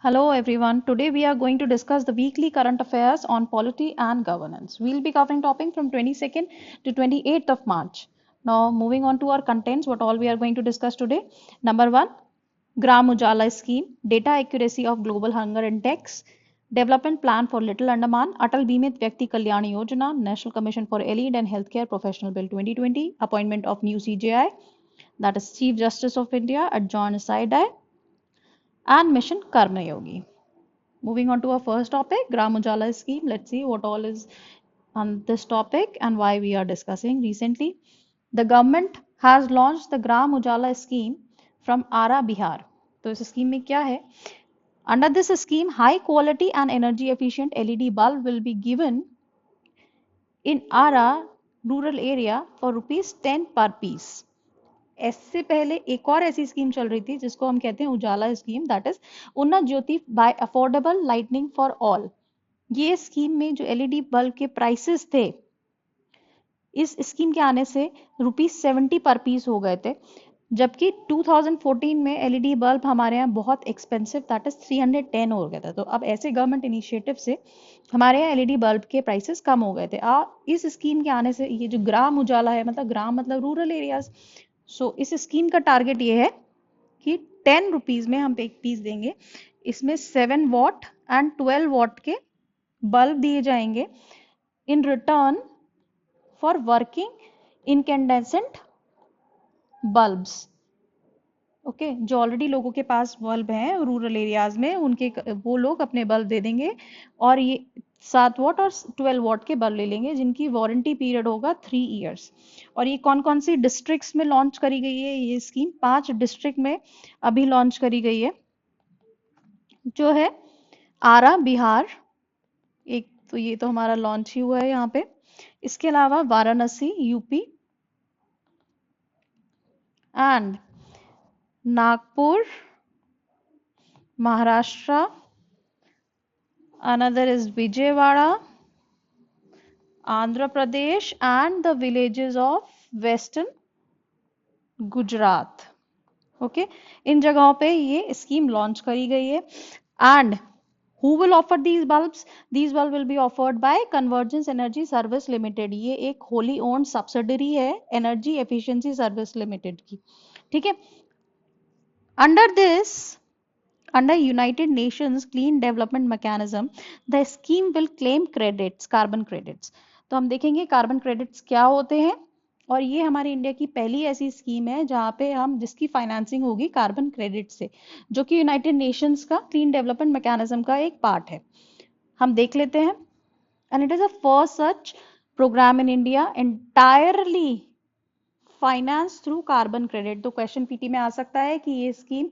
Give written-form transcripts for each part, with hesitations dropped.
Hello everyone. Today we are going to discuss the weekly current affairs on polity and governance. We'll be covering topic from 22nd to 28th of March. Now moving on to our contents, what all we are going to discuss today. Number 1, Gram Ujala scheme, data accuracy of global hunger index, development plan for Little Andaman, Atal Bimit Vyakti Kalyan Yojana, National Commission for Elite and Healthcare Professional Bill 2020, appointment of new CJI, that is Chief Justice of India, adjourned Saidai, and Mission Karma Yogi. Moving on to our first topic, Gram Ujala scheme. Let's see what all is on this topic and why we are discussing recently. The government has launched the Gram Ujala scheme from Ara, Bihar. तो इस scheme में क्या है? Under this scheme, high quality and energy efficient LED bulb will be given in Ara rural area for ₹10 per piece. इससे पहले एक और ऐसी स्कीम चल रही थी जिसको हम कहते हैं उजाला scheme, that is Unnat Jyoti by affordable lightning for all. ये स्कीम में जो एलईडी बल्ब के प्राइसेस थे इस स्कीम के आने से ₹70 पर पीस हो गए थे, जबकि 2014 में एलईडी बल्ब हमारे यहाँ बहुत एक्सपेंसिव दैट इज 310 हो गया था। तो अब ऐसे गवर्नमेंट इनिशिएटिव से हमारे यहाँ एलईडी बल्ब के प्राइसेस कम हो गए थे। इस स्कीम के आने से ये जो ग्राम उजाला है, मतलब ग्राम मतलब रूरल एरियाज, सो इस स्कीम का टारगेट ये है कि 10 रुपीज में हम एक पीस देंगे। इसमें 7 वॉट एंड 12 वॉट के बल्ब दिए जाएंगे in return for working incandescent bulbs. Okay, जो ऑलरेडी लोगों के पास बल्ब हैं रूरल एरियाज में, उनके वो लोग अपने बल्ब दे देंगे और ये 7 वॉट और 12 वॉट के बल्ब ले लेंगे जिनकी वारंटी पीरियड होगा 3 इयर्स। और ये कौन कौन सी डिस्ट्रिक्ट्स में लॉन्च करी गई है ये स्कीम? 5 डिस्ट्रिक्ट में अभी लॉन्च करी गई है, जो है आरा बिहार, एक तो ये तो हमारा लॉन्च ही हुआ है यहाँ पे। इसके अलावा Varanasi UP and Nagpur Maharashtra, another is Vijayawada, Andhra Pradesh and the villages of western Gujarat. Okay, इन जगहों पे ये स्कीम लॉन्च करी गई है। And who will offer these bulbs? These bulb will be offered by convergence energy service limited. ये एक wholly owned subsidiary है एनर्जी एफिशिएंसी सर्विस लिमिटेड की, ठीक है। Under this, under United Nations Clean Development Mechanism, the scheme will claim credits, carbon credits. तो हम देखेंगे carbon credits क्या होते हैं, और ये हमारे इंडिया की पहली ऐसी स्कीम है जहां पे हम जिसकी फाइनेंसिंग होगी कार्बन क्रेडिट से, जो कि यूनाइटेड नेशंस का क्लीन डेवलपमेंट मैकेनिज्म का एक पार्ट है। हम देख लेते हैं। And it is a first such programme in India entirely finance through carbon credit. तो क्वेश्चन पीटी में आ सकता है कि ये स्कीम,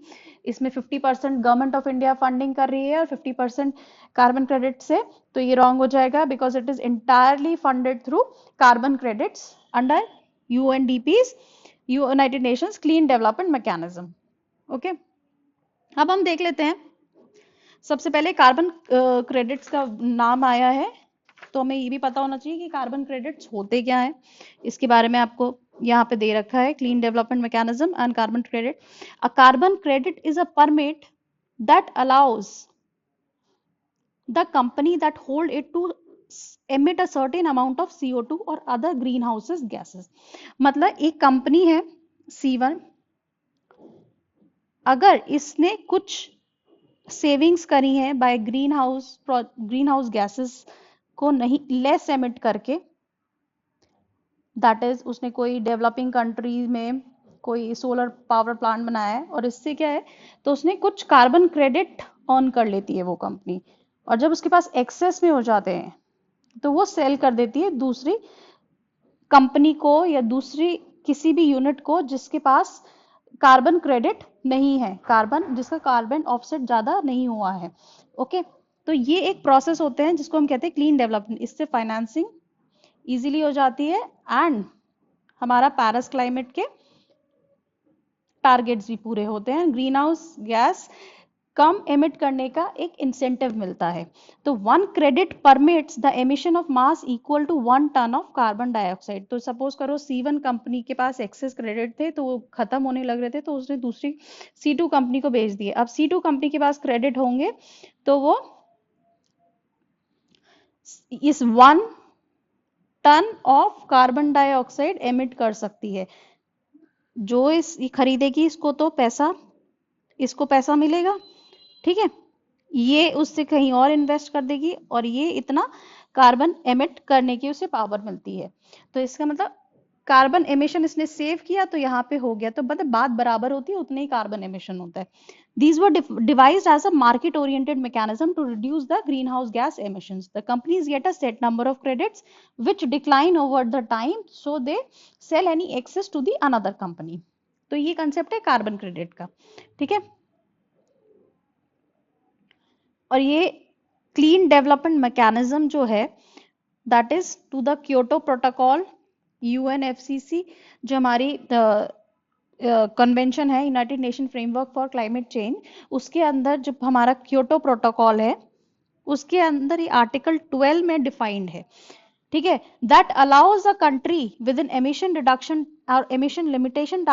इसमें 50% गवर्नमेंट ऑफ इंडिया फंडिंग कर रही है और 50% कार्बन क्रेडिट से, तो ये रॉन्ग हो जाएगा because it is entirely funded through carbon credits under UNDP's, United Nations clean development mechanism. Okay, अब हम देख लेते हैं। सबसे पहले कार्बन क्रेडिट्स का नाम आया है तो हमें ये भी पता होना चाहिए कि कार्बन क्रेडिट्स होते क्या है। इसके बारे में आपको यहाँ पे दे रखा है, clean development mechanism and carbon credit. A carbon credit is a permit that allows the company that hold it to emit a certain amount of CO2 और other greenhouse gases। मतलब एक कंपनी है C1, अगर इसने कुछ savings करी है by green house gases को नहीं लेस एमिट करके, दैट इज उसने कोई डेवलपिंग कंट्री में कोई सोलर पावर प्लांट बनाया है और इससे क्या है, तो उसने कुछ कार्बन क्रेडिट ऑन कर लेती है वो कंपनी, और जब उसके पास एक्सेस में हो जाते हैं तो वो सेल कर देती है दूसरी कंपनी को या दूसरी किसी भी यूनिट को जिसके पास कार्बन क्रेडिट नहीं है, कार्बन जिसका कार्बन ऑफसेट ज्यादा नहीं हुआ है। ओके, तो ये एक प्रोसेस होते हैं जिसको हम कहते हैं क्लीन डेवलपमेंट। इससे फाइनेंसिंग इजीली हो जाती है एंड हमारा पेरिस क्लाइमेट के टारगेट्स भी पूरे होते हैं। ग्रीन हाउस गैस कम एमिट करने का एक इंसेंटिव मिलता है। तो 1 credit permits the emission of mass equal to 1 ton of carbon dioxide. तो सपोज करो C1 कंपनी के पास एक्सेस क्रेडिट थे, तो वो खत्म होने लग रहे थे, तो उसने दूसरी C2 कंपनी को बेच दिए। अब C2 कंपनी के पास क्रेडिट होंगे तो वो इस 1 ton of carbon dioxide emit कर सकती है। जो इस खरीदेगी इसको तो इसको पैसा मिलेगा, ठीक है। ये उससे कहीं और इन्वेस्ट कर देगी और ये इतना कार्बन एमिट करने की उसे पावर मिलती है। तो इसका मतलब कार्बन एमिशन इसने सेव किया तो यहाँ पे हो गया, तो मतलब बात बराबर होती है, उतने ही कार्बन एमिशन होता है। These were devised as a market-oriented mechanism to reduce the greenhouse gas emissions. The companies get a set number of credits which decline over the time, so they sell any excess to the another company. तो ये concept है carbon credit का, ठीक है। और ये clean development mechanism जो है that is to the Kyoto Protocol UNFCCC, जो हमारी कन्वेंशन है, United Nation Framework for Climate Change, उसके अंदर जो हमारा क्योटो प्रोटोकॉल है उसके अंदर ये आर्टिकल 12 में डिफाइंड है, ठीक है। That allows a country with in emission reduction or emission limitation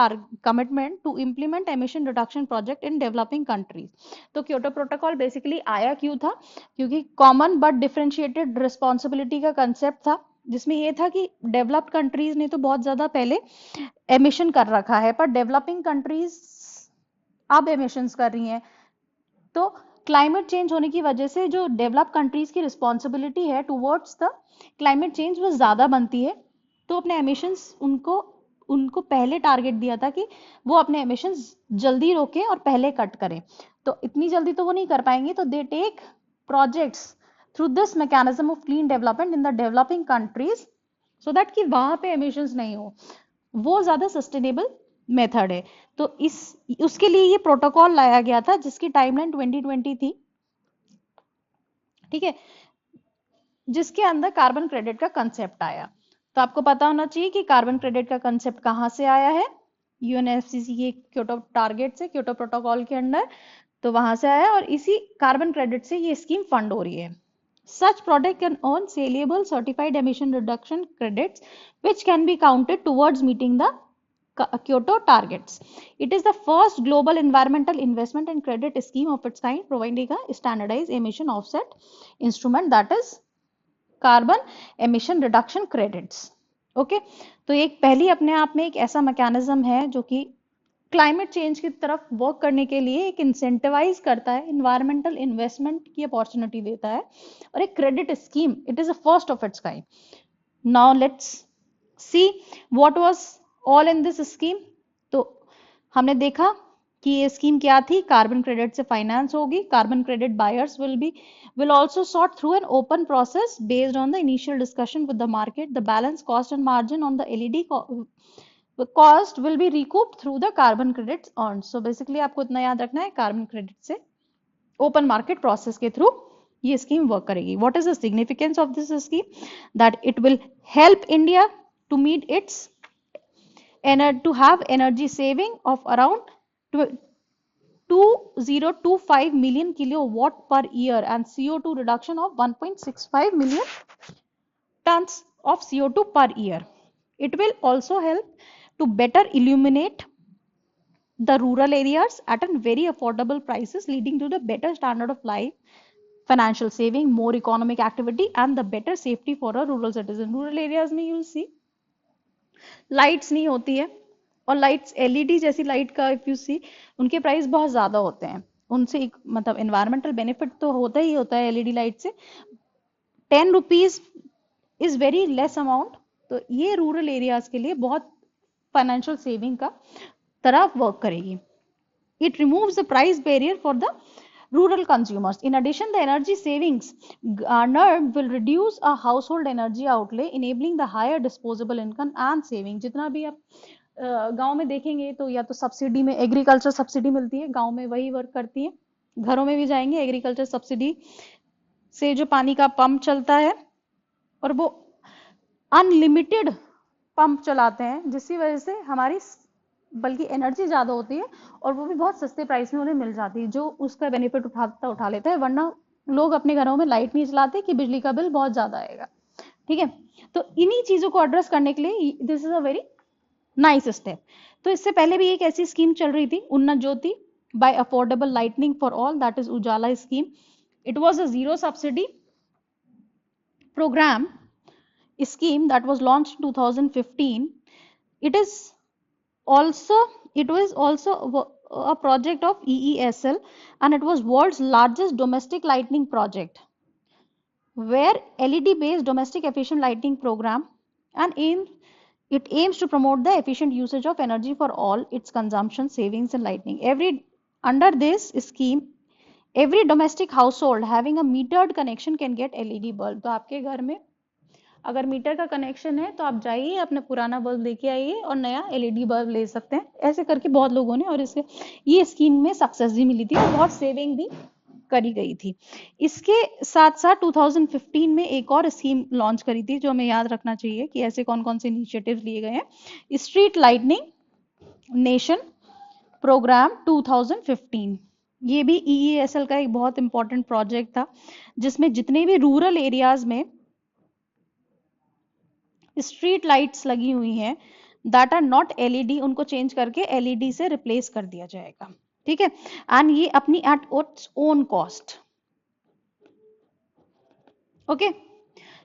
commitment to implement emission reduction project in developing countries. तो क्योटो प्रोटोकॉल बेसिकली आया क्यों था, क्योंकि कॉमन बट डिफरेंशिएटेड रिस्पॉन्सिबिलिटी का कंसेप्ट था, जिसमें ये था कि डेवलप्ड कंट्रीज ने तो बहुत ज्यादा पहले एमिशन कर रखा है, पर डेवलपिंग कंट्रीज अब एमिशंस कर रही हैं। तो क्लाइमेट चेंज होने की वजह से जो डेवलप कंट्रीज की रिस्पॉन्सिबिलिटी है टुवर्ड्स द क्लाइमेट चेंज वो ज्यादा बनती है। तो अपने एमिशंस उनको पहले टारगेट दिया था कि वो अपने एमिशंस जल्दी रोके और पहले कट करें। तो इतनी जल्दी तो वो नहीं कर पाएंगे, तो they take projects through this mechanism of clean development in the developing countries so that कि वहां पे एमिशंस नहीं हो, वो ज्यादा सस्टेनेबल मेथड है। तो उसके लिए ये प्रोटोकॉल लाया गया था जिसकी टाइमलाइन 2020 थी, ठीक है, जिसके अंदर कार्बन क्रेडिट का कंसेप्ट आया। तो आपको पता होना चाहिए कि कार्बन क्रेडिट का कंसेप्ट कहां से आया है, UNFCCC के क्योटो टारगेट से, क्योटो प्रोटोकॉल के अंडर, तो वहां से आया और इसी कार्बन क्रेडिट से ये स्कीम फंड हो रही है। Such product can earn saleable certified emission reduction credits which can be counted towards meeting the Kyoto targets. It is the first global environmental investment and credit scheme of its kind, providing a standardized emission offset instrument, that is carbon emission reduction credits. Okay, तो एक पहली अपने आप में एक ऐसा mechanism है जो कि क्लाइमेट चेंज की तरफ वर्क करने के लिए एक इंसेंटिवाइज करता है, इन्वायरमेंटल इन्वेस्टमेंट की अपॉर्चुनिटी देता है, और एक credit scheme, it is a first of its kind. Now let's see what was all in this scheme. तो हमने देखा कि ये स्कीम क्या थी, कार्बन क्रेडिट से फाइनेंस होगी, carbon credit buyers will also sort through an open process based on the initial discussion with the market. The balance cost and margin on the LED cost will be recouped through the carbon credits earned. So basically आपको इतना याद रखना है, carbon credit से open market process के through ये scheme work करेगी। What is the significance of this scheme, that it will help India to meet its to have energy saving of around 2025 million kilowatt per year and CO2 reduction of 1.65 million tons of CO2 per year. It will also help to better illuminate the rural areas at a very affordable prices, leading to the better standard of life, financial saving, more economic activity and the better safety for a rural citizen. Rural areas में you'll see lights नहीं होती है, और lights LED जैसी light का if you सी उनके price बहुत ज्यादा होते हैं, उनसे एक मतलब एनवायरमेंटल बेनिफिट तो होता ही होता है LED लाइट से। 10 rupees is very less amount, तो ये रूरल एरियाज के लिए बहुत फाइनेंशियल सेविंग का तरह वर्क करेगी। It removes the price barrier for the rural consumers. In addition, the energy savings garnered will reduce a household energy outlay, enabling the higher disposable income and saving. जितना भी आप गांव में देखेंगे तो या तो सब्सिडी में एग्रीकल्चर सब्सिडी मिलती है, गांव में वही वर्क करती है, घरों में भी जाएंगे एग्रीकल्चर सब्सिडी से जो पानी का पंप चलता है और वो अनलिमिटेड पंप चलाते हैं, जिसकी वजह से हमारी बल्कि एनर्जी ज़्यादा होती है और वो भी बहुत सस्ते प्राइस में उन्हें मिल जाती है, जो उसका बेनिफिट उठा लेता है, वरना लोग अपने घरों में लाइट नहीं चलाते कि बिजली का बिल बहुत ज़्यादा आएगा। ठीक है, तो इन्हीं चीज़ों को एड्रेस करने के लिए this is a very nice step. तो इससे पहले भी एक ऐसी स्कीम चल रही थी, Unnat Jyoti by affordable lightning for all, that is Ujala scheme. It was a zero subsidy program scheme that was launched in 2015. It is also it was also a project of EESL, and it was world's largest domestic lighting project, where LED based domestic efficient lighting program, and it aims to promote the efficient usage of energy for all its consumption, savings and lighting. Under this scheme, every domestic household having a metered connection can get LED bulb. तो आपके घर में अगर metre का connection है तो आप जाइए अपना पुराना बल्ब लेके आइए और नया एलईडी बल्ब ले सकते हैं। ऐसे करके बहुत लोगों ने, और इससे ये स्कीम में सक्सेस भी मिली थी और बहुत सेविंग भी करी गई थी। इसके साथ साथ 2015 में एक और स्कीम लॉन्च करी थी जो हमें याद रखना चाहिए कि ऐसे कौन कौन से इनिशिएटिव लिए गए हैं। स्ट्रीट लाइटनिंग नेशन प्रोग्राम 2015, ये भी EESL का एक बहुत इंपॉर्टेंट प्रोजेक्ट था, जिसमें जितने भी रूरल एरियाज में स्ट्रीट लाइट्स लगी हुई हैं दैट आर नॉट एलईडी, उनको चेंज करके एलईडी से रिप्लेस कर दिया जाएगा। ठीक है, एंड ये अपनी at its own cost. Okay,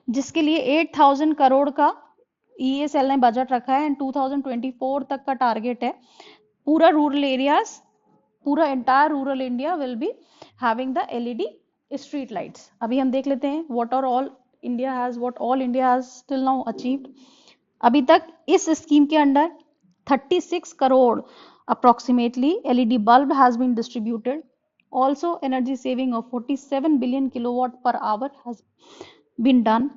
जिसके लिए 8,000 करोड़ का EESL ने बजट रखा है एंड 2024 तक का टारगेट है। पूरा रूरल एरियाज, पूरा entire rural India will be having the LED street lights. अभी हम देख लेते हैं what all India has till now achieved. अभी तक इस स्कीम के under 36 crore approximately LED bulb has been distributed. Also, energy saving of 47 billion kilowatt per hour has been done.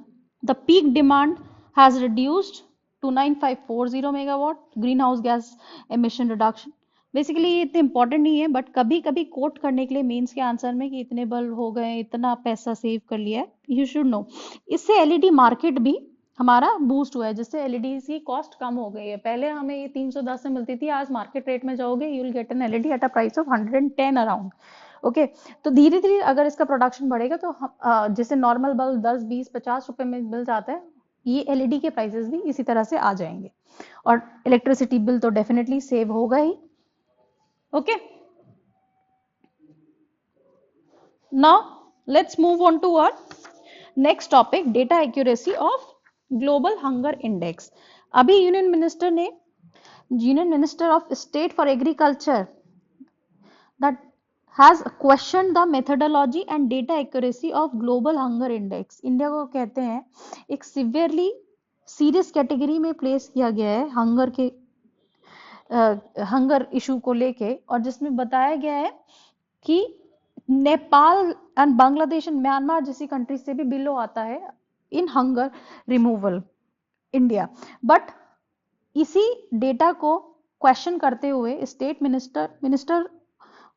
The peak demand has reduced to 9540 megawatt. Greenhouse gas emission reduction. Basically ये इतने important नहीं है, but कभी कभी coat करने के लिए mains के आंसर में कि इतने बल्ब हो गए, इतना पैसा सेव कर लिया है, यू शुड नो। इससे एलईडी मार्केट भी हमारा बूस्ट हुआ है, जिससे एलईडी की कॉस्ट कम हो गई है। पहले हमें ये 310 में मिलती थी, आज मार्केट रेट में जाओगे you will get an LED at a price of 110 around. Okay, तो धीरे धीरे अगर इसका प्रोडक्शन बढ़ेगा तो जैसे नॉर्मल बल्ब 10, 20, 50 रुपए में मिल जाता है, ये एलईडी के प्राइसेस भी इसी तरह से आ जाएंगे और इलेक्ट्रिसिटी बिल तो डेफिनेटली सेव होगा ही। Okay, now let's move on to our next topic, data accuracy of global hunger index. अभी union minister of state for agriculture that has questioned the methodology and data accuracy of global hunger index. India को कहते हैं एक severely serious category में place किया गया है hunger issue को लेके, और जिसमें बताया गया है कि Nepal and Bangladesh and Myanmar जैसी कंट्री से भी बिलो आता है in hunger removal India. But इसी डेटा को क्वेश्चन करते हुए minister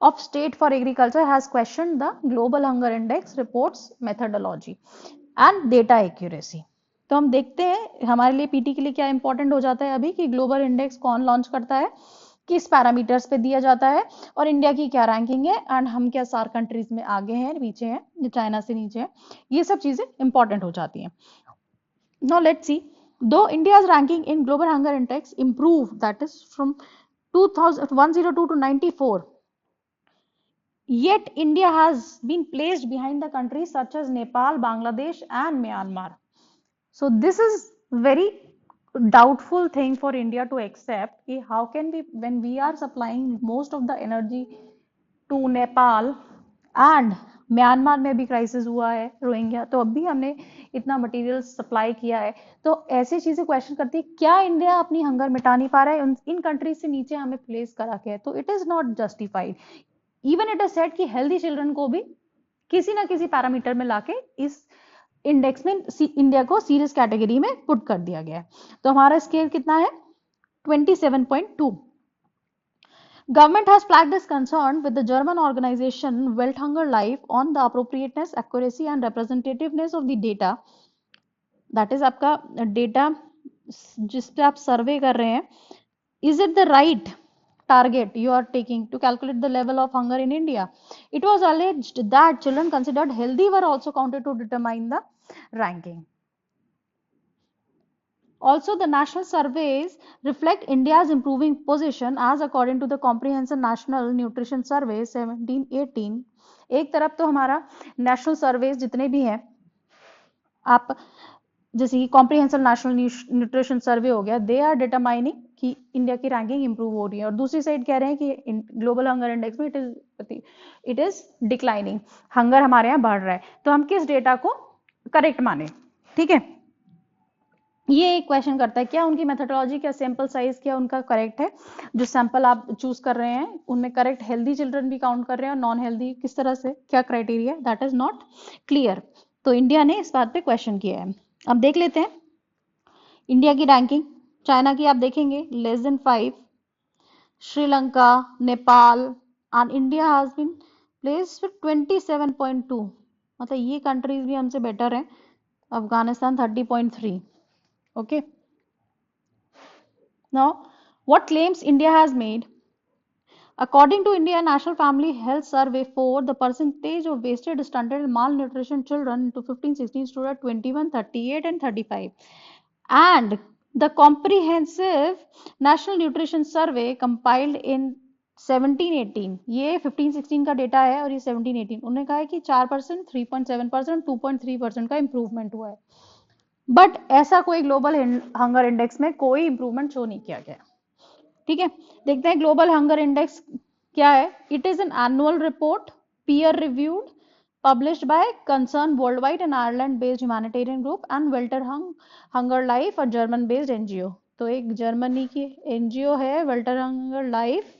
of State for Agriculture has questioned the Global Hunger Index reports methodology and data accuracy. तो हम देखते हैं हमारे लिए पीटी के लिए क्या इंपॉर्टेंट हो जाता है अभी कि ग्लोबल इंडेक्स कौन लॉन्च करता है, किस पैरामीटर्स पे दिया जाता है, और इंडिया की क्या रैंकिंग है, एंड हम क्या सार कंट्रीज में आगे हैं, पीछे हैं, चाइना से नीचे हैं, ये सब चीजें इंपॉर्टेंट हो जाती हैं। नाउ लेट्स सी, दो India's ranking in global hunger index improve, that is from 102 to 94. Yet India has been placed behind the countries such as Nepal, Bangladesh and Myanmar. So this is very doubtful thing for India to accept कि how can we, when we are supplying most of the energy to Nepal and Myanmar में भी crisis हुआ है Rohingya, तो अब भी हमने इतना मटेरियल सप्लाई किया है, तो ऐसी चीजें क्वेश्चन करती है क्या इंडिया अपनी हंगर मिटा नहीं पा रहा है, इन कंट्रीज से नीचे हमें प्लेस करा के है, तो it is not justified. Even it is said कि हेल्दी चिल्ड्रन को भी किसी ना किसी पैरामीटर में लाके इस इंडेक्स में इंडिया को सीरियस कैटेगरी में पुट कर दिया गया है। तो हमारा स्केल कितना है 27.2। Government has flagged its concern with the German organization Welthunger Life on the appropriateness, accuracy and representativeness of the data. That is आपका डेटा जिस पे आप सर्वे कर रहे हैं, is it the right target you are taking to calculate the level of hunger in India? It was alleged that children considered healthy were also counted to determine the ranking. Also, the national surveys reflect India's improving position as according to the Comprehensive National Nutrition Survey 1718. एक तरफ तो हमारा national surveys जितने भी हैं, आप जैसे कि कॉम्प्रिहेंसिव नेशनल न्यूट्रिशन सर्वे हो गया, दे आर डिटरमाइनिंग कि इंडिया की रैंकिंग इंप्रूव हो रही है, और दूसरी साइड कह रहे हैं कि ग्लोबल हंगर इंडेक्स में इट इज डिक्लाइनिंग, हंगर हमारे यहाँ बढ़ रहा है। तो हम किस डेटा को करेक्ट माने? ठीक है, ये एक क्वेश्चन करता है क्या उनकी मेथोडोलॉजी, क्या सैंपल साइज क्या उनका करेक्ट है, जो सैंपल आप चूज कर रहे हैं उनमें करेक्ट हेल्दी चिल्ड्रन भी काउंट कर रहे हैं और नॉन हेल्दी, किस तरह से, क्या criteria, that is not clear. तो इंडिया ने इस बात पे क्वेश्चन किया है। अब देख लेते हैं इंडिया की रैंकिंग। चाइना की आप देखेंगे less than 5, Sri Lanka, Nepal, and India has been placed with 27.2, मतलब ये कंट्रीज भी हमसे बेटर हैं। Afghanistan 30.3। Okay. Now, what claims India has made? According to India National Family Health Survey 4, the percentage of wasted, stunted, and malnutrition children to 15-16 stood at 21, 38, and 35. And the Comprehensive National Nutrition Survey compiled in 17-18, ये 15-16 का data है और ये 17-18, उन्होंने कहा है कि 4%, 3.7%, 2.3% का इम्प्रूवमेंट हुआ है। बट ऐसा कोई ग्लोबल हंगर इंडेक्स में कोई इंप्रूवमेंट शो नहीं किया गया। ठीक है, देखते हैं ग्लोबल हंगर इंडेक्स क्या है। It is an annual report, peer reviewed, published by concern world wide and Ireland based humanitarian group and welter hunger life और जर्मन बेस्ड एनजीओ। तो एक जर्मनी की एनजीओ है वेल्टर हंगर लाइफ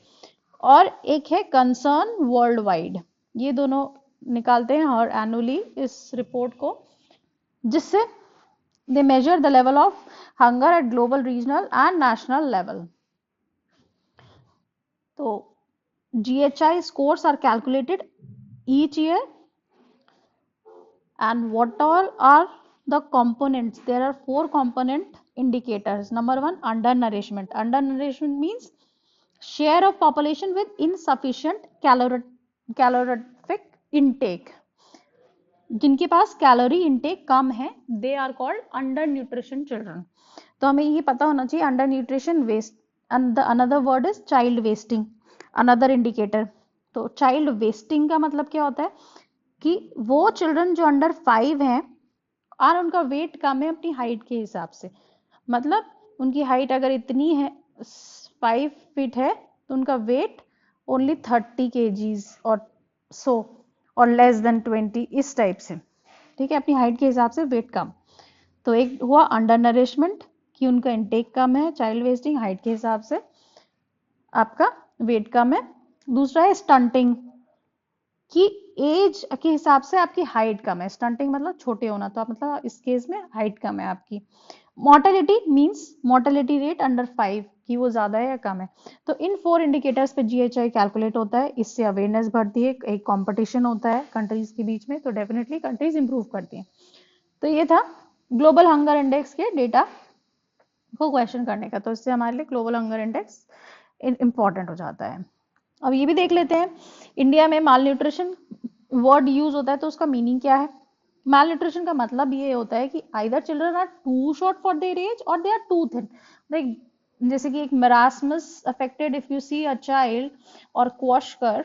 और एक है कंसर्न वर्ल्ड वाइड, ये दोनों निकालते हैं और एनुअली इस रिपोर्ट को, जिससे they measure the level of hunger at global, regional and national level. So GHI scores are calculated each year, and what all are the components? There are 4 component indicators. Number 1, undernourishment. Undernourishment means share of population with insufficient calorific intake. जिनके पास calorie intake कम है, they are called under nutrition children. तो हमें ये पता होना चाहिए under nutrition waste, another word is child wasting, another indicator. तो चाइल्ड वेस्टिंग का मतलब क्या होता है कि वो चिल्ड्रन जो अंडर 5 हैं और उनका वेट कम है अपनी हाइट के हिसाब से, मतलब उनकी हाइट अगर इतनी है 5 फीट है तो उनका वेट ओनली 30 kgs और सो और लेस देन 20, इस टाइप से। ठीक है, अपनी हाइट के हिसाब से वेट कम। तो एक हुआ अंडर नरिशमेंट कि उनका इंटेक कम है, चाइल्ड वेस्टिंग हाइट के हिसाब से आपका वेट कम है। दूसरा है स्टंटिंग कि एज के हिसाब से आपकी हाइट कम है, स्टंटिंग मतलब छोटे होना, तो आप मतलब इस केस में हाइट कम है आपकी। Mortality means mortality rate under 5 कि वो ज्यादा है या कम है। तो इन 4 इंडिकेटर्स पे जीएचआई कैलकुलेट होता है, इससे अवेयरनेस बढ़ती है, एक कंपटीशन होता है कंट्रीज के बीच में, तो डेफिनेटली कंट्रीज इंप्रूव करती हैं। तो ये था ग्लोबल हंगर इंडेक्स के डेटा को क्वेश्चन करने का, तो इससे हमारे लिए ग्लोबल हंगर इंडेक्स इंपॉर्टेंट हो जाता है। अब ये भी देख लेते हैं इंडिया में माल न्यूट्रिशन वर्ड यूज होता है तो उसका मीनिंग क्या है। माल न्यूट्रिशन का मतलब ये होता है कि either children are too short for their age or they are too thin. Like जैसे कि एक marasmus affected if you see a child or kwashiorkor,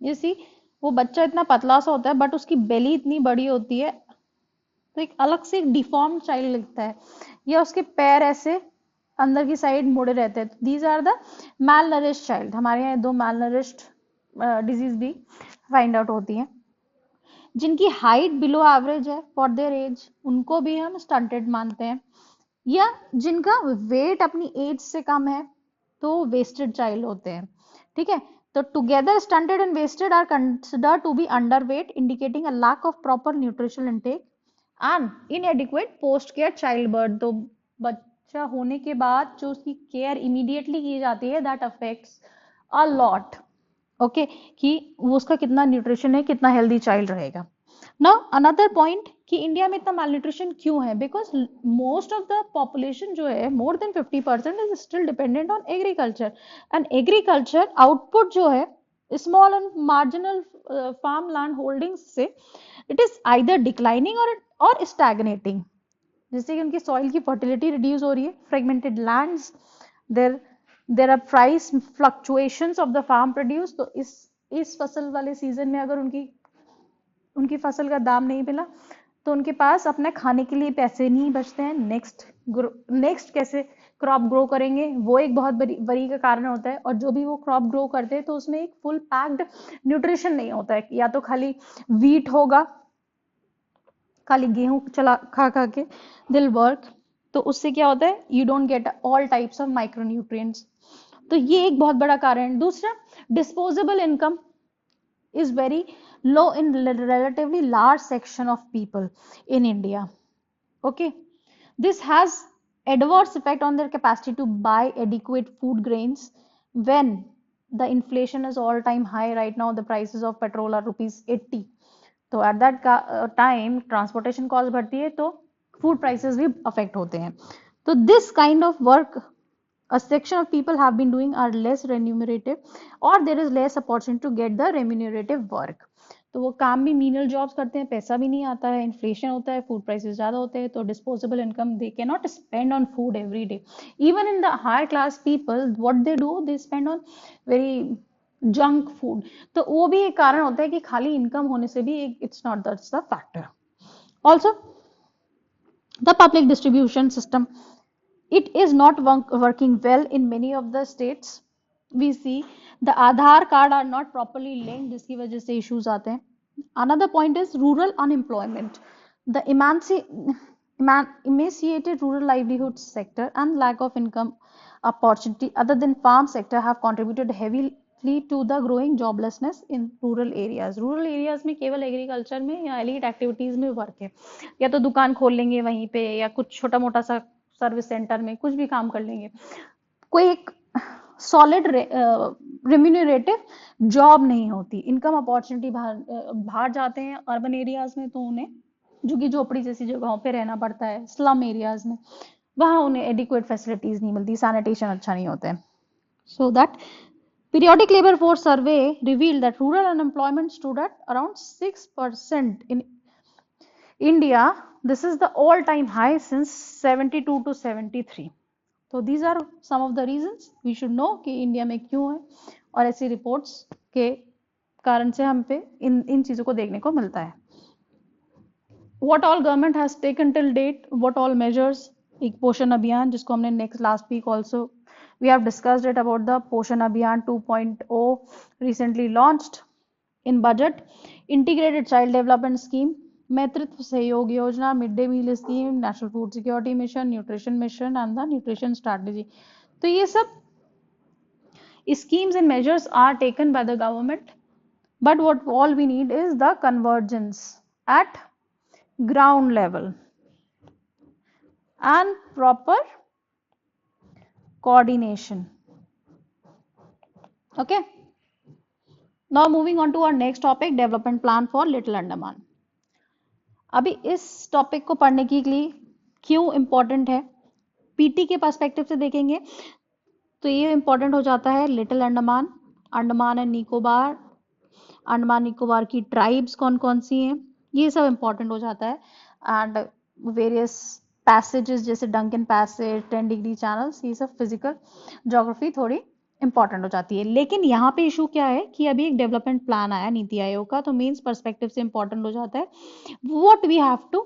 you see वो बच्चा इतना पतला सा होता है बट उसकी बेली इतनी बड़ी होती है, तो एक अलग से डिफॉर्म चाइल्ड लगता है, या उसके पैर ऐसे अंदर की साइड मुड़े रहते हैं। These are the malnourished child. हमारे यहाँ 2 मैल नरिश्ड डिजीज भी फाइंड आउट होती हैं। जिनकी हाइट बिलो एवरेज है फॉर देयर एज, उनको भी हम स्टंटेड मानते हैं, या जिनका वेट अपनी एज से कम है तो वेस्टेड चाइल्ड होते हैं। ठीक है, तो together stunted and wasted are considered to be underweight, indicating a lack of proper nutritional intake and inadequate post care child birth. तो बच्चा होने के बाद जो उसकी केयर इमीडिएटली की जाती है that affects a lot, okay, कि वो उसका कितना न्यूट्रिशन है, कितना हेल्दी चाइल्ड रहेगा। नाउ अनदर पॉइंट कि इंडिया में इतना malnutrition क्यों है, because most of the population जो है more than 50% is still dependent on agriculture, and agriculture output जो है small and marginal farm land holdings से इट इज आइदर डिक्लाइनिंग और स्टैग्नेटिंग, जिससे कि उनकी सॉइल की फर्टिलिटी रिड्यूस हो रही है, fragmented lands, there there are price fluctuations of the farm produce. तो इस फसल वाले सीजन में अगर उनकी फसल का दाम नहीं मिला तो उनके पास अपने खाने के लिए पैसे नहीं बचते हैं, नेक्स्ट कैसे क्रॉप ग्रो करेंगे, वो एक बहुत बड़ी का कारण होता है। और जो भी वो क्रॉप ग्रो करते हैं तो उसमें एक फुल पैक्ड न्यूट्रिशन नहीं होता है, या तो खाली वीट होगा, खाली गेहूं चला खा खा के दिल वर्क, तो उससे क्या होता है, you don't get all types of micronutrients. तो ये एक बहुत बड़ा कारण। दूसरा, disposable income is very low in relatively large section of people in India. Okay, this has adverse effect on their capacity to buy adequate food grains when the inflation is all time high. Right now the prices of petrol are rupees 80, तो at that time transportation cost बढ़ती है तो food prices भी affect होते हैं। तो this kind of work a section of people have been doing are less remunerative, or there is less opportunity to get the remunerative work। तो वो काम भी मीनल जॉब्स करते हैं, पैसा भी नहीं आता है, इन्फ्लेशन होता है, फूड प्राइसेस ज्यादा होते हैं, तो disposable income they can not spend on food every day. Even in the higher class people what they do, they spend on very junk food. तो वो भी एक कारण होता है कि खाली इनकम होने से भी it's not that's the factor. Also the public distribution system, it is not working well in many of the states. We see the Aadhaar card are not properly linked, जिसकी वजह से issues आते हैं। Another point is rural unemployment, the emaciated rural livelihood sector and lack of income opportunity other than farm sector have contributed heavily to the growing joblessness in rural areas। rural areas में केवल agriculture में या elite activities में work है, या तो दुकान खोल लेंगे वहीं पे, या कुछ छोटा मोटा सा सर्विस सेंटर में कुछ भी काम कर लेंगे, कोई एक सॉलिड रेम्यूनरेटिव जॉब नहीं होती। इनकम अपॉर्चुनिटी बाहर जाते हैं अर्बन एरियाज में, तो उन्हें झुग्गी झोपड़ी जैसी जगहों पे रहना पड़ता है, स्लम एरियाज में, वहां उन्हें एडिक्वेट फैसिलिटीज नहीं मिलती, सैनिटेशन अच्छा नहीं होता है। So that periodic labor force survey revealed that rural unemployment stood at around 6% in India. This is the all time high since 72 to 73. तो these are some of the reasons we should know कि India में क्यों है, और ऐसी reports के कारण से हम पे इन चीजों को देखने को मिलता है। What all government has taken till date, what all measures, एक पोषण अभियान जिसको हमने next last week also we have discussed it about the Poshan Abhiyan 2.0 recently launched in budget, integrated child development scheme, नेतृत्व सहयोग योजना, mid day meal scheme, national food security mission, nutrition mission and the nutrition strategy. तो ये सब schemes and measures are taken by the government, but what all we need is the convergence at ground level and proper coordination. Okay, now moving on to our next topic, development plan for Little Andaman। अभी इस topic को पढ़ने के लिए क्यों important है, PT के perspective से देखेंगे तो ये इंपॉर्टेंट हो जाता है। लिटिल अंडमान, अंडमान एंड निकोबार, अंडमान निकोबार की ट्राइब्स कौन कौन सी हैं, ये सब इंपॉर्टेंट हो जाता है। एंड वेरियस पैसेजेस जैसे डंकन पैसेज, 10 डिग्री चैनल्स, ये सब फिजिकल ज्योग्राफी थोड़ी इंपॉर्टेंट हो जाती है। लेकिन यहाँ पे इशू क्या है कि अभी एक डेवलपमेंट प्लान आया नीति आयोग का, तो मेंस पर्सपेक्टिव से इंपॉर्टेंट हो जाता है what we have to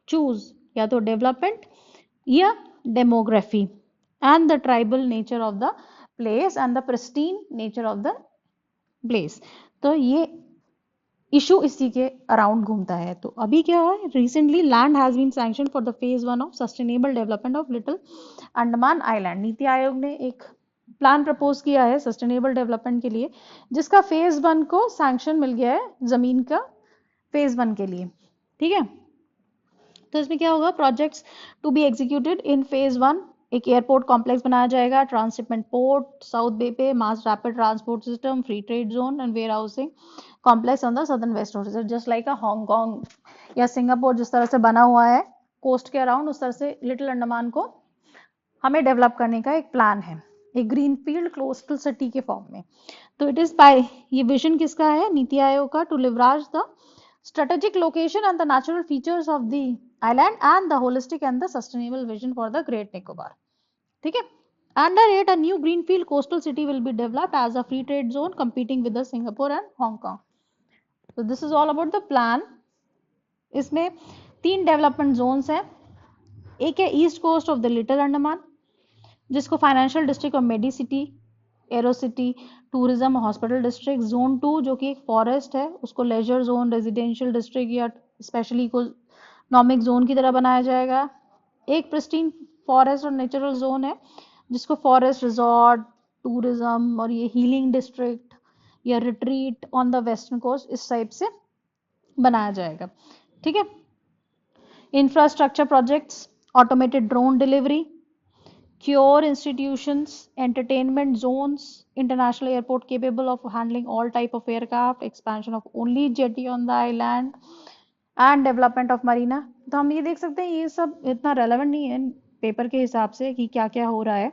choose, या तो डेवलपमेंट या demography and the tribal nature of the place and the pristine nature of the place. तो ये इशू इसी के अराउंड घूमता है। तो अभी क्या है, recently land has been sanction for the phase 1 of sustainable development of little Andaman island. NITI Aayog ने एक प्लान प्रपोज किया है सस्टेनेबल डेवलपमेंट के लिए, जिसका फेज 1 को सैंक्शन मिल गया है जमीन का फेज 1 के लिए। ठीक है, तो इसमें क्या होगा, projects to be executed in phase 1, एक एयरपोर्ट कॉम्प्लेक्स बनाया जाएगा, ट्रांसशिपमेंट पोर्ट साउथ बे पे, mass rapid transport system, free trade zone and warehousing complex on the southern west coast, just like a Hong Kong या Singapore जिस तरह से बना हुआ है कोस्ट के अराउंड, उस तरह से लिटिल अंडमान को हमें डेवलप करने का एक प्लान है, एक ग्रीनफील्ड कोस्टल सिटी के फॉर्म में। तो इट इज बाय, ये विजन किसका है, नीति आयोग का, to leverage the strategic location and the natural features of the island and the holistic and the sustainable vision for the Great Nicobar. ठीक है, under it a new greenfield coastal city will be developed as a free trade zone competing with the Singapore and Hong Kong. So this is all about the plan. इसमें 3 development Jones हैं, एक है east coast of the little Andaman जिसको financial district of medi city, aero city, tourism, hospital district. Zone 2 जो कि एक forest है उसको लेजर जोन, रेजिडेंशियल डिस्ट्रिक्ट या स्पेशली इकोनॉमिक जोन की तरह बनाया जाएगा। एक प्रिस्टीन फॉरेस्ट और नेचुरल जोन है जिसको फॉरेस्ट रिजॉर्ट, टूरिज्म और ये हीलिंग डिस्ट्रिक्ट या retreat on the western coast इस टाइप से बनाया जाएगा। ठीक है, infrastructure projects, automated drone delivery, Cure institutions, entertainment zones, international airport capable of handling all type of aircraft, expansion of only jetty on the island, and development of marina। तो हम ये देख सकते हैं ये सब इतना रेलेवेंट नहीं है पेपर के हिसाब से कि क्या क्या हो रहा है,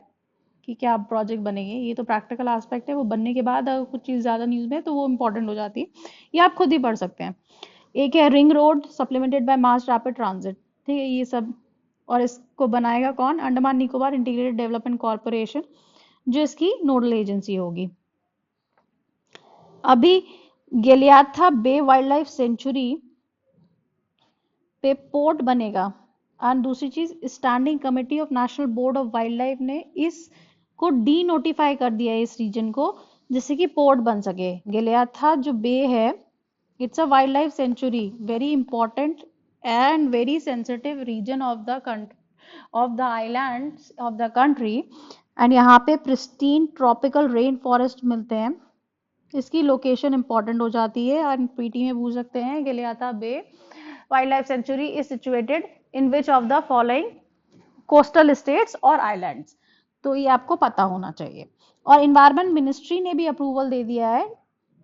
कि क्या प्रोजेक्ट बनेंगे, ये तो प्रैक्टिकल एस्पेक्ट है, वो बनने के बाद अगर कुछ चीज़ ज़्यादा न्यूज़ में है तो वो इंपॉर्टेंट हो जाती है, ये आप खुद ही पढ़ सकते हैं। एक है ring road supplemented by mass rapid transit. ठीक है, ये सब, और इसको बनाएगा कौन, Andaman Nicobar integrated development corporation जो इसकी नोडल एजेंसी होगी। अभी गेलियाथा बे वाइल्ड लाइफ सेंचुरी पे पोर्ट बनेगा, और दूसरी चीज standing committee of national board of wild life ने इसको डी नोटिफाई कर दिया है इस रीजन को, जिससे कि पोर्ट बन सके। गेलियाथा जो बे है it's a wild life sanctuary, very important and very sensitive region of the country, of the islands of the country, and यहाँ पे pristine tropical rain forest मिलते हैं। इसकी लोकेशन इंपॉर्टेंट हो जाती है और पीटी में पूछ सकते हैं Galathea bay wildlife sanctuary is situated in which of the following coastal states और आइलैंड्स, तो ये आपको पता होना चाहिए। और इन्वायरमेंट मिनिस्ट्री ने भी अप्रूवल दे दिया है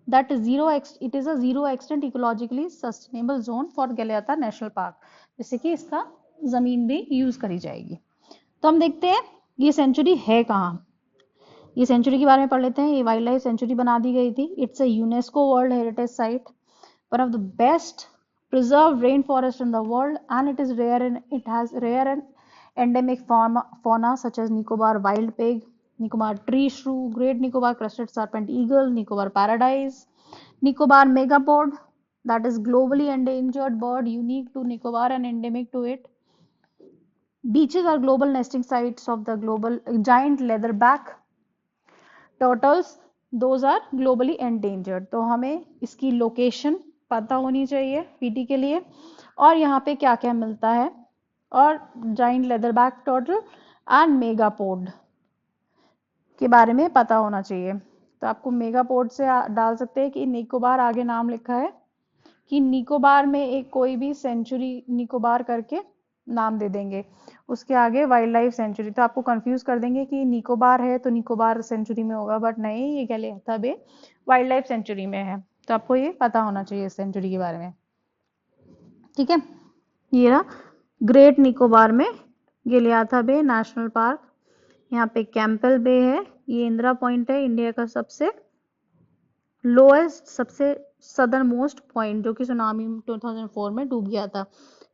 that it is a zero extent ecologically sustainable zone for Galathea national park, जिससे कि इसका जमीन भी यूज करी जाएगी। तो हम देखते हैं ये सेंचुरी है कहाँ, ये सेंचुरी के बारे में पढ़ लेते हैं। ये वाइल्ड लाइफ सेंचुरी बना दी गई थी, it's a UNESCO world heritage site, one of the best preserved rainforest in the world, and it is rare and it has rare and endemic fauna such as Nicobar wild pig, Nicobar tree shrew, Great Nicobar crested serpent eagle, Nicobar paradise, Nicobar megapod, that is globally endangered bird unique to Nicobar and endemic to it. Beaches are global nesting sites of the global giant leatherback turtles, those are globally endangered। तो हमें इसकी location पता होनी चाहिए PT के लिए, और यहाँ पे क्या क्या मिलता है, और giant leatherback turtle and megapode के बारे में पता होना चाहिए। तो आपको मेगापोड से डाल सकते हैं कि निकोबार आगे नाम लिखा है, कि निकोबार में एक कोई भी सेंचुरी निकोबार करके नाम दे देंगे, उसके आगे वाइल्ड लाइफ सेंचुरी, तो आपको कंफ्यूज कर देंगे कि निकोबार है तो निकोबार सेंचुरी में होगा, बट नहीं, ये गेलियाथा बे वाइल्ड लाइफ सेंचुरी में है। तो आपको ये पता होना चाहिए इस सेंचुरी के बारे में। ठीक है, ये रहा ग्रेट निकोबार में गेलियाथा बे नेशनल पार्क। यहाँ पे कैंपबेल बे है, ये इंदिरा पॉइंट है, इंडिया का सबसे लोएस्ट, सबसे सदर्न मोस्ट पॉइंट जो कि सुनामी 2004 में डूब गया था।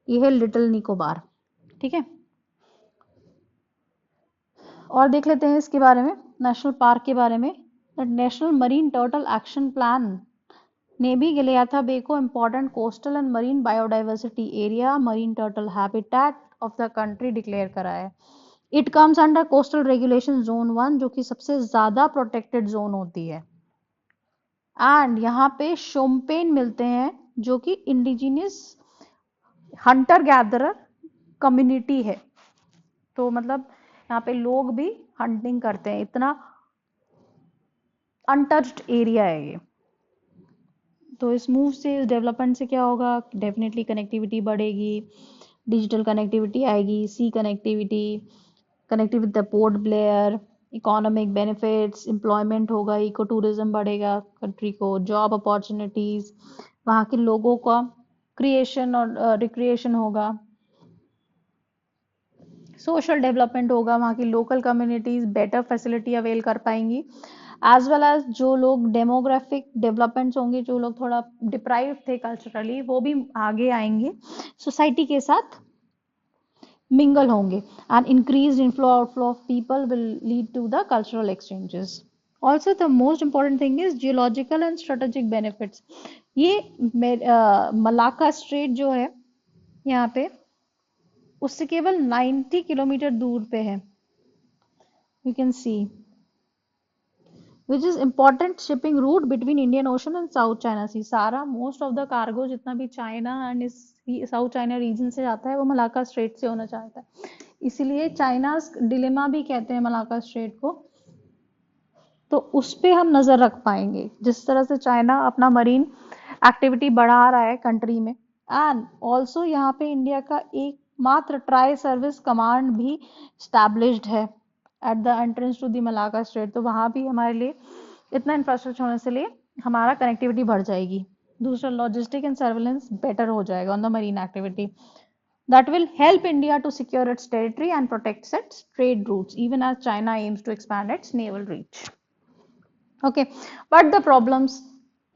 ये है लिटिल निकोबार। ठीक है, और देख लेते हैं इसके बारे में, नेशनल पार्क के बारे में। National marine turtle action plan ने भी गेलियाथा बे को important coastal and marine biodiversity area, marine turtle habitat of the country declare करा है। It comes under coastal regulation zone 1 जो कि सबसे ज्यादा प्रोटेक्टेड जोन होती है, एंड यहाँ पे शोम्पेन मिलते हैं जो कि इंडिजिनियस हंटर गैदरर कम्युनिटी है, तो मतलब यहाँ पे लोग भी हंटिंग करते हैं, इतना अनटच्ड एरिया है ये। तो इस मूव से, इस डेवलपमेंट से क्या होगा, डेफिनेटली कनेक्टिविटी बढ़ेगी, डिजिटल कनेक्टिविटी आएगी, sea connectivity, connectivity with the Port Blair, economic benefits, employment होगा, इको टूरिज्म बढ़ेगा कंट्री को, जॉब अपॉर्चुनिटीज, वहाँ के लोगों का क्रिएशन और रिक्रिएशन होगा, सोशल डेवलपमेंट होगा, वहाँ की local communities better facility avail कर पाएंगी, एज वेल एज जो लोग डेमोग्राफिक डेवलपमेंट्स होंगे, जो लोग थोड़ा डिप्राइव थे कल्चरली, वो भी आगे आएंगे, सोसाइटी के साथ mingle होंगे, and increased inflow outflow of people will lead to the cultural exchanges. Also the most important thing is geological and strategic benefits. ये मलाक्का स्ट्रेट जो है यहाँ पे, उससे केवल 90 किलोमीटर दूर पे है, you can see, which is important shipping route between Indian Ocean and South China Sea. सारा most of the cargo जितना भी चाइना एंड इस साउथ चाइना रीजन से जाता है वो मलाक्का स्ट्रेट से होना चाहता है, इसीलिए चाइना डिलेमा भी कहते हैं मलाक्का स्ट्रेट को। तो उस पे हम नजर रख पाएंगे जिस तरह से चाइना अपना मरीन एक्टिविटी बढ़ा रहा है कंट्री में, एंड ऑल्सो यहाँ पे इंडिया का एकमात्र ट्राई सर्विस कमांड भी स्टैब्लिश्ड है at the entrance to the Malacca Strait, तो वहाँ भी हमारे लिए इतना इंफ्रास्ट्रक्चर होने से लिए हमारा कनेक्टिविटी बढ़ जाएगी। दूसरा, लॉजिस्टिक एंड सर्वेलेंस बेटर हो जाएगा on the marine activity, that will help India to secure its territory and protect its trade routes, even as China aims to expand its naval reach. Okay, but the problems,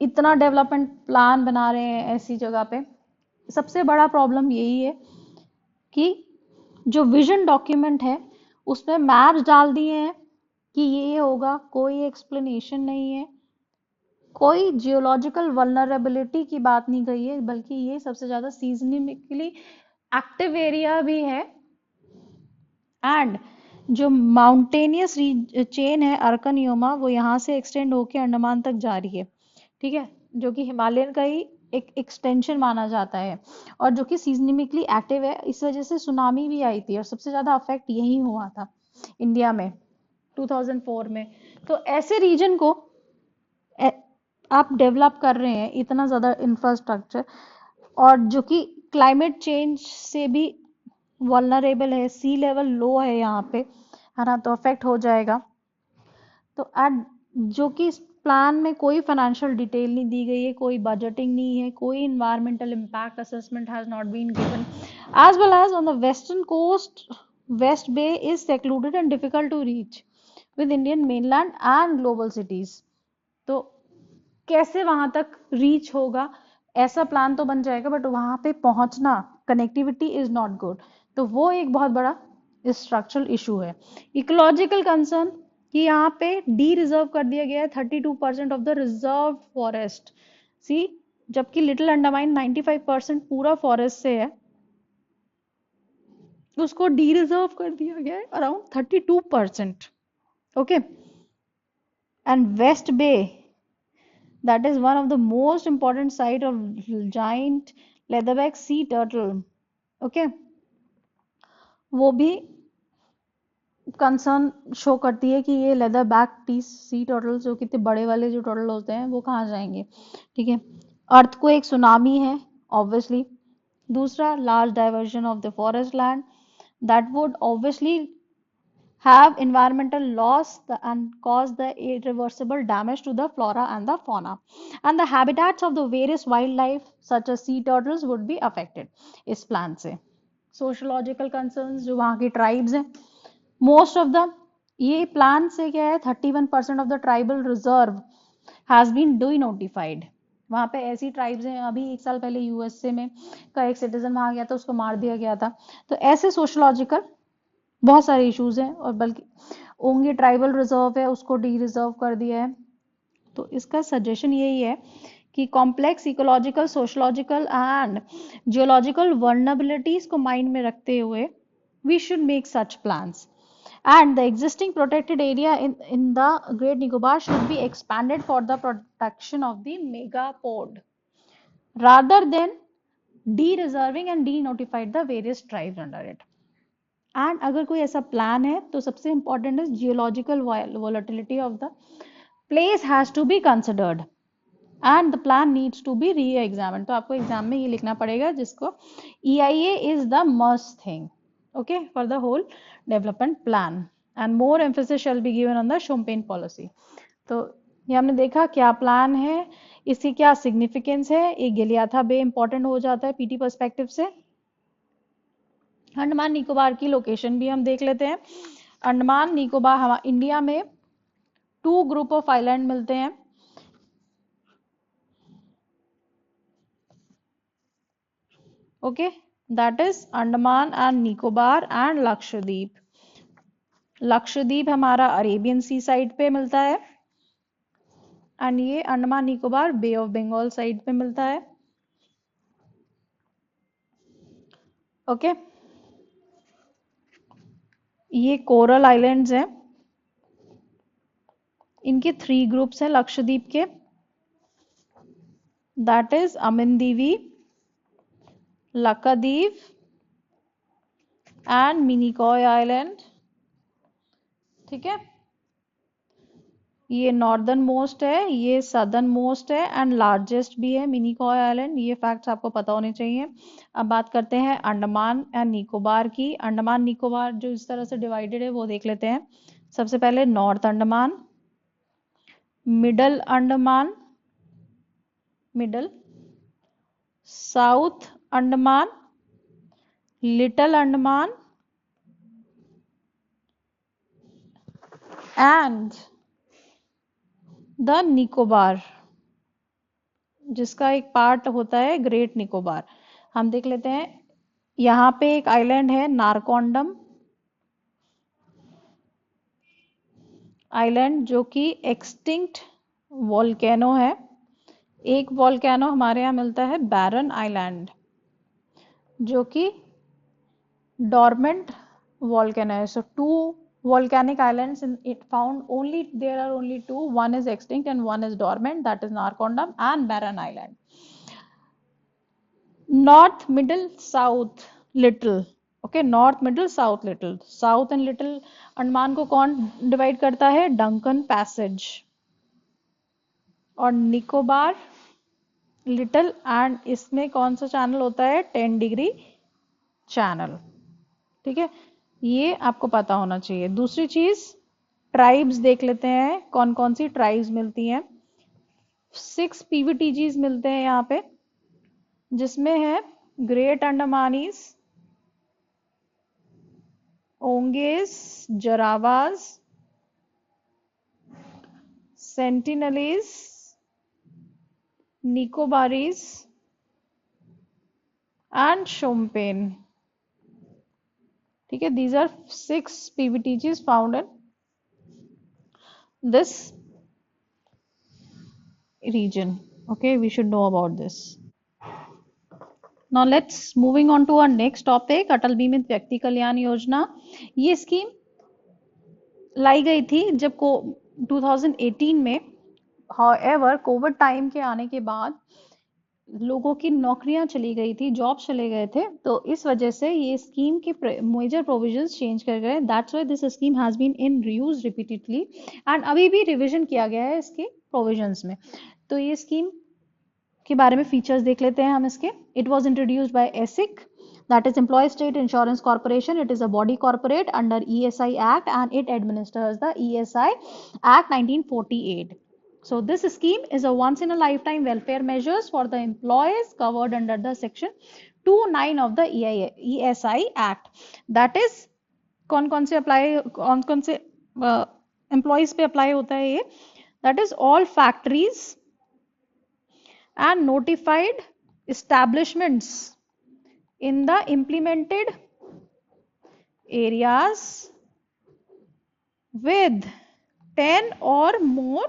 इतना development plan बना रहे हैं ऐसी जगह पे, सबसे बड़ा problem यही है कि जो विजन डॉक्यूमेंट है उसमें मैप्स डाल दिए हैं कि ये होगा, कोई एक्सप्लेनेशन नहीं है, कोई जियोलॉजिकल वल्नरेबिलिटी की बात नहीं कही है, बल्कि ये सबसे ज्यादा सीजनिकली एक्टिव एरिया भी है, एंड जो माउंटेनियस चेन है अर्कनियोमा वो यहाँ से एक्सटेंड होके अंडमान तक जा रही है, ठीक है, जो कि हिमालयन का ही एक एक्सटेंशन माना जाता है और जो कि सीजनिकली एक्टिव है। इस वजह से सुनामी भी आई थी और सबसे ज्यादा अफेक्ट यही हुआ था इंडिया में 2004 में। तो ऐसे रीजन को आप डेवलप कर रहे हैं इतना ज्यादा इंफ्रास्ट्रक्चर, और जो कि क्लाइमेट चेंज से भी वल्नरेबल है, सी लेवल लो है यहाँ पे, है ना, तो अफेक्ट हो जाएगा। तो एट जो कि इस प्लान में कोई फाइनेंशियल डिटेल नहीं दी गई है, कोई बजटिंग नहीं है, कोई environmental impact assessment has not been given, as well as on the western coast west bay is secluded and difficult to reach with Indian mainland and global cities. तो कैसे वहां तक रीच होगा, ऐसा प्लान तो बन जाएगा बट वहां पे पहुंचना, कनेक्टिविटी इज नॉट गुड, तो वो एक बहुत बड़ा स्ट्रक्चरल इशू है। इकोलॉजिकल कंसर्न कि यहाँ पे डी रिजर्व कर दिया गया है 32% ऑफ द रिजर्व फॉरेस्ट, सी, जबकि लिटिल अंडमान 95% पूरा फॉरेस्ट से है, उसको डी रिजर्व कर दिया गया है around 32%। Okay, and west bay, that is one of the most important site of giant leatherback sea turtle, okay, वो भी कंसर्न शो करती है कि ये लेदर बैक सी टर्टल जो कितने बड़े वाले जो टर्टल होते हैं वो कहाँ जाएंगे, ठीक है। अर्थ को एक सुनामी है ऑब्वियसली। दूसरा, large diversion of the forest land that would obviously have environmental loss and cause the irreversible damage to the flora and the fauna, and the habitats of the various wildlife such as sea turtles would be affected इस plan से। Sociological concerns, जो वहाँ की tribes हैं, most of the, ये plan से क्या है, 31% of the tribal reserve has been denotified. वहाँ पे ऐसी ट्राइब्स हैं, अभी 1 साल पहले यूएसए में का एक सिटीजन वहाँ गया था, उसको मार दिया गया था। तो ऐसे सोशोलॉजिकल बहुत सारे इश्यूज हैं, और बल्कि ओंगे ट्राइबल रिजर्व है उसको डी रिजर्व कर दिया है। तो इसका सजेशन यही है कि complex ecological, sociological and geological vulnerabilities को माइंड में रखते हुए we should make such plans, and the existing protected area in the Great Nicobar should be expanded for the protection of the megapod rather than de-reserving and de-notified the various tribes under it. And अगर कोई ऐसा plan है तो सबसे important है geological volatility of the place has to be considered and the plan needs to be reexamine. तो आपको exam में ये लिखना पड़ेगा जिसको EIA is the must thing, okay, for the whole development plan. and more emphasis shall be given on the Champagne policy. तो ये हमने देखा क्या प्लान है, इसकी क्या सिग्निफिकेंस है, ये गिलियाथा बे इंपॉर्टेंट हो जाता है पीटी पर्सपेक्टिव से। अंडमान निकोबार की लोकेशन भी हम देख लेते हैं। अंडमान निकोबार हमारे इंडिया में 2 ग्रुप ऑफ आइलैंड मिलते हैं। Okay, that is Andaman and Nicobar and Lakshadweep. Lakshadweep हमारा अरेबियन सी साइड पे मिलता है एंड ये अंडमान निकोबार बे ऑफ बंगाल साइड पे मिलता है। ओके, ये कोरल आइलैंड्स हैं, इनके 3 ग्रुप्स हैं लक्षद्वीप के, that is Amindivi, Lakshadweep and Minicoy island. ठीक है, ये नॉर्दर्न मोस्ट है, ये सदर्न मोस्ट है एंड लार्जेस्ट भी है मिनिकॉय आइलैंड। ये फैक्ट्स आपको पता होने चाहिए। अब बात करते हैं अंडमान एंड निकोबार की। अंडमान निकोबार जो इस तरह से डिवाइडेड है वो देख लेते हैं। सबसे पहले north Andaman, middle Andaman, middle, south Andaman, little Andaman and the Nicobar, जिसका एक पार्ट होता है ग्रेट निकोबार। हम देख लेते हैं, यहाँ पे एक आइलैंड है नारकोंडम आइलैंड, जो कि एक्सटिंक्ट वोल्केनो है। एक वोल्केनो हमारे यहाँ मिलता है बैरन आइलैंड, जो कि डॉर्मेंट वोल्केनो है। सो 2 volcanic islands in it found only, there are only 2, one is extinct and one is dormant, that is Narcondam and Barren Island. North, middle, south, little, okay, north, middle, south, little, south and little Andaman को कौन divide करता है? Duncan passage. और Nicobar little and इसमें कौन सा channel होता है? 10 डिग्री चैनल। ठीक है, ये आपको पता होना चाहिए। दूसरी चीज, ट्राइब्स देख लेते हैं, कौन कौन सी ट्राइब्स मिलती हैं। 6 पीवीटीजीज मिलते हैं यहाँ पे, जिसमें है ग्रेट अंडमानीज, ओंगेस, जरावाज, सेंटिनलीज, निकोबारीज एंड शोम्पेन। ठीक है, these are 6 PVTGs found in this region. Okay, we should know about this. Now let's moving on to our next topic, अटल बीमित व्यक्ति कल्याण योजना। ये स्कीम लाई गई थी जब 2018 में। However, कोविड टाइम के आने के बाद लोगों की नौकरियां चली गई थी, जॉब चले गए थे, तो इस वजह से ये स्कीम के मेजर प्रोविजंस चेंज कर गए। That's why this scheme has been in use repeatedly and अभी भी रिवीजन किया गया है इसके प्रोविजंस में। तो ये स्कीम के बारे में फीचर्स देख लेते हैं हम इसके। It was introduced by एसिक, that is Employees State Insurance Corporation. It is a body corporate under ESI Act and it administers the ESI Act 1948. So this scheme is a once in a lifetime welfare measures for the employees covered under the section 29 of the ESI Act. That is कौन से apply, कौन से employees पे apply होता है ये? That is all factories and notified establishments in the implemented areas with 10 or more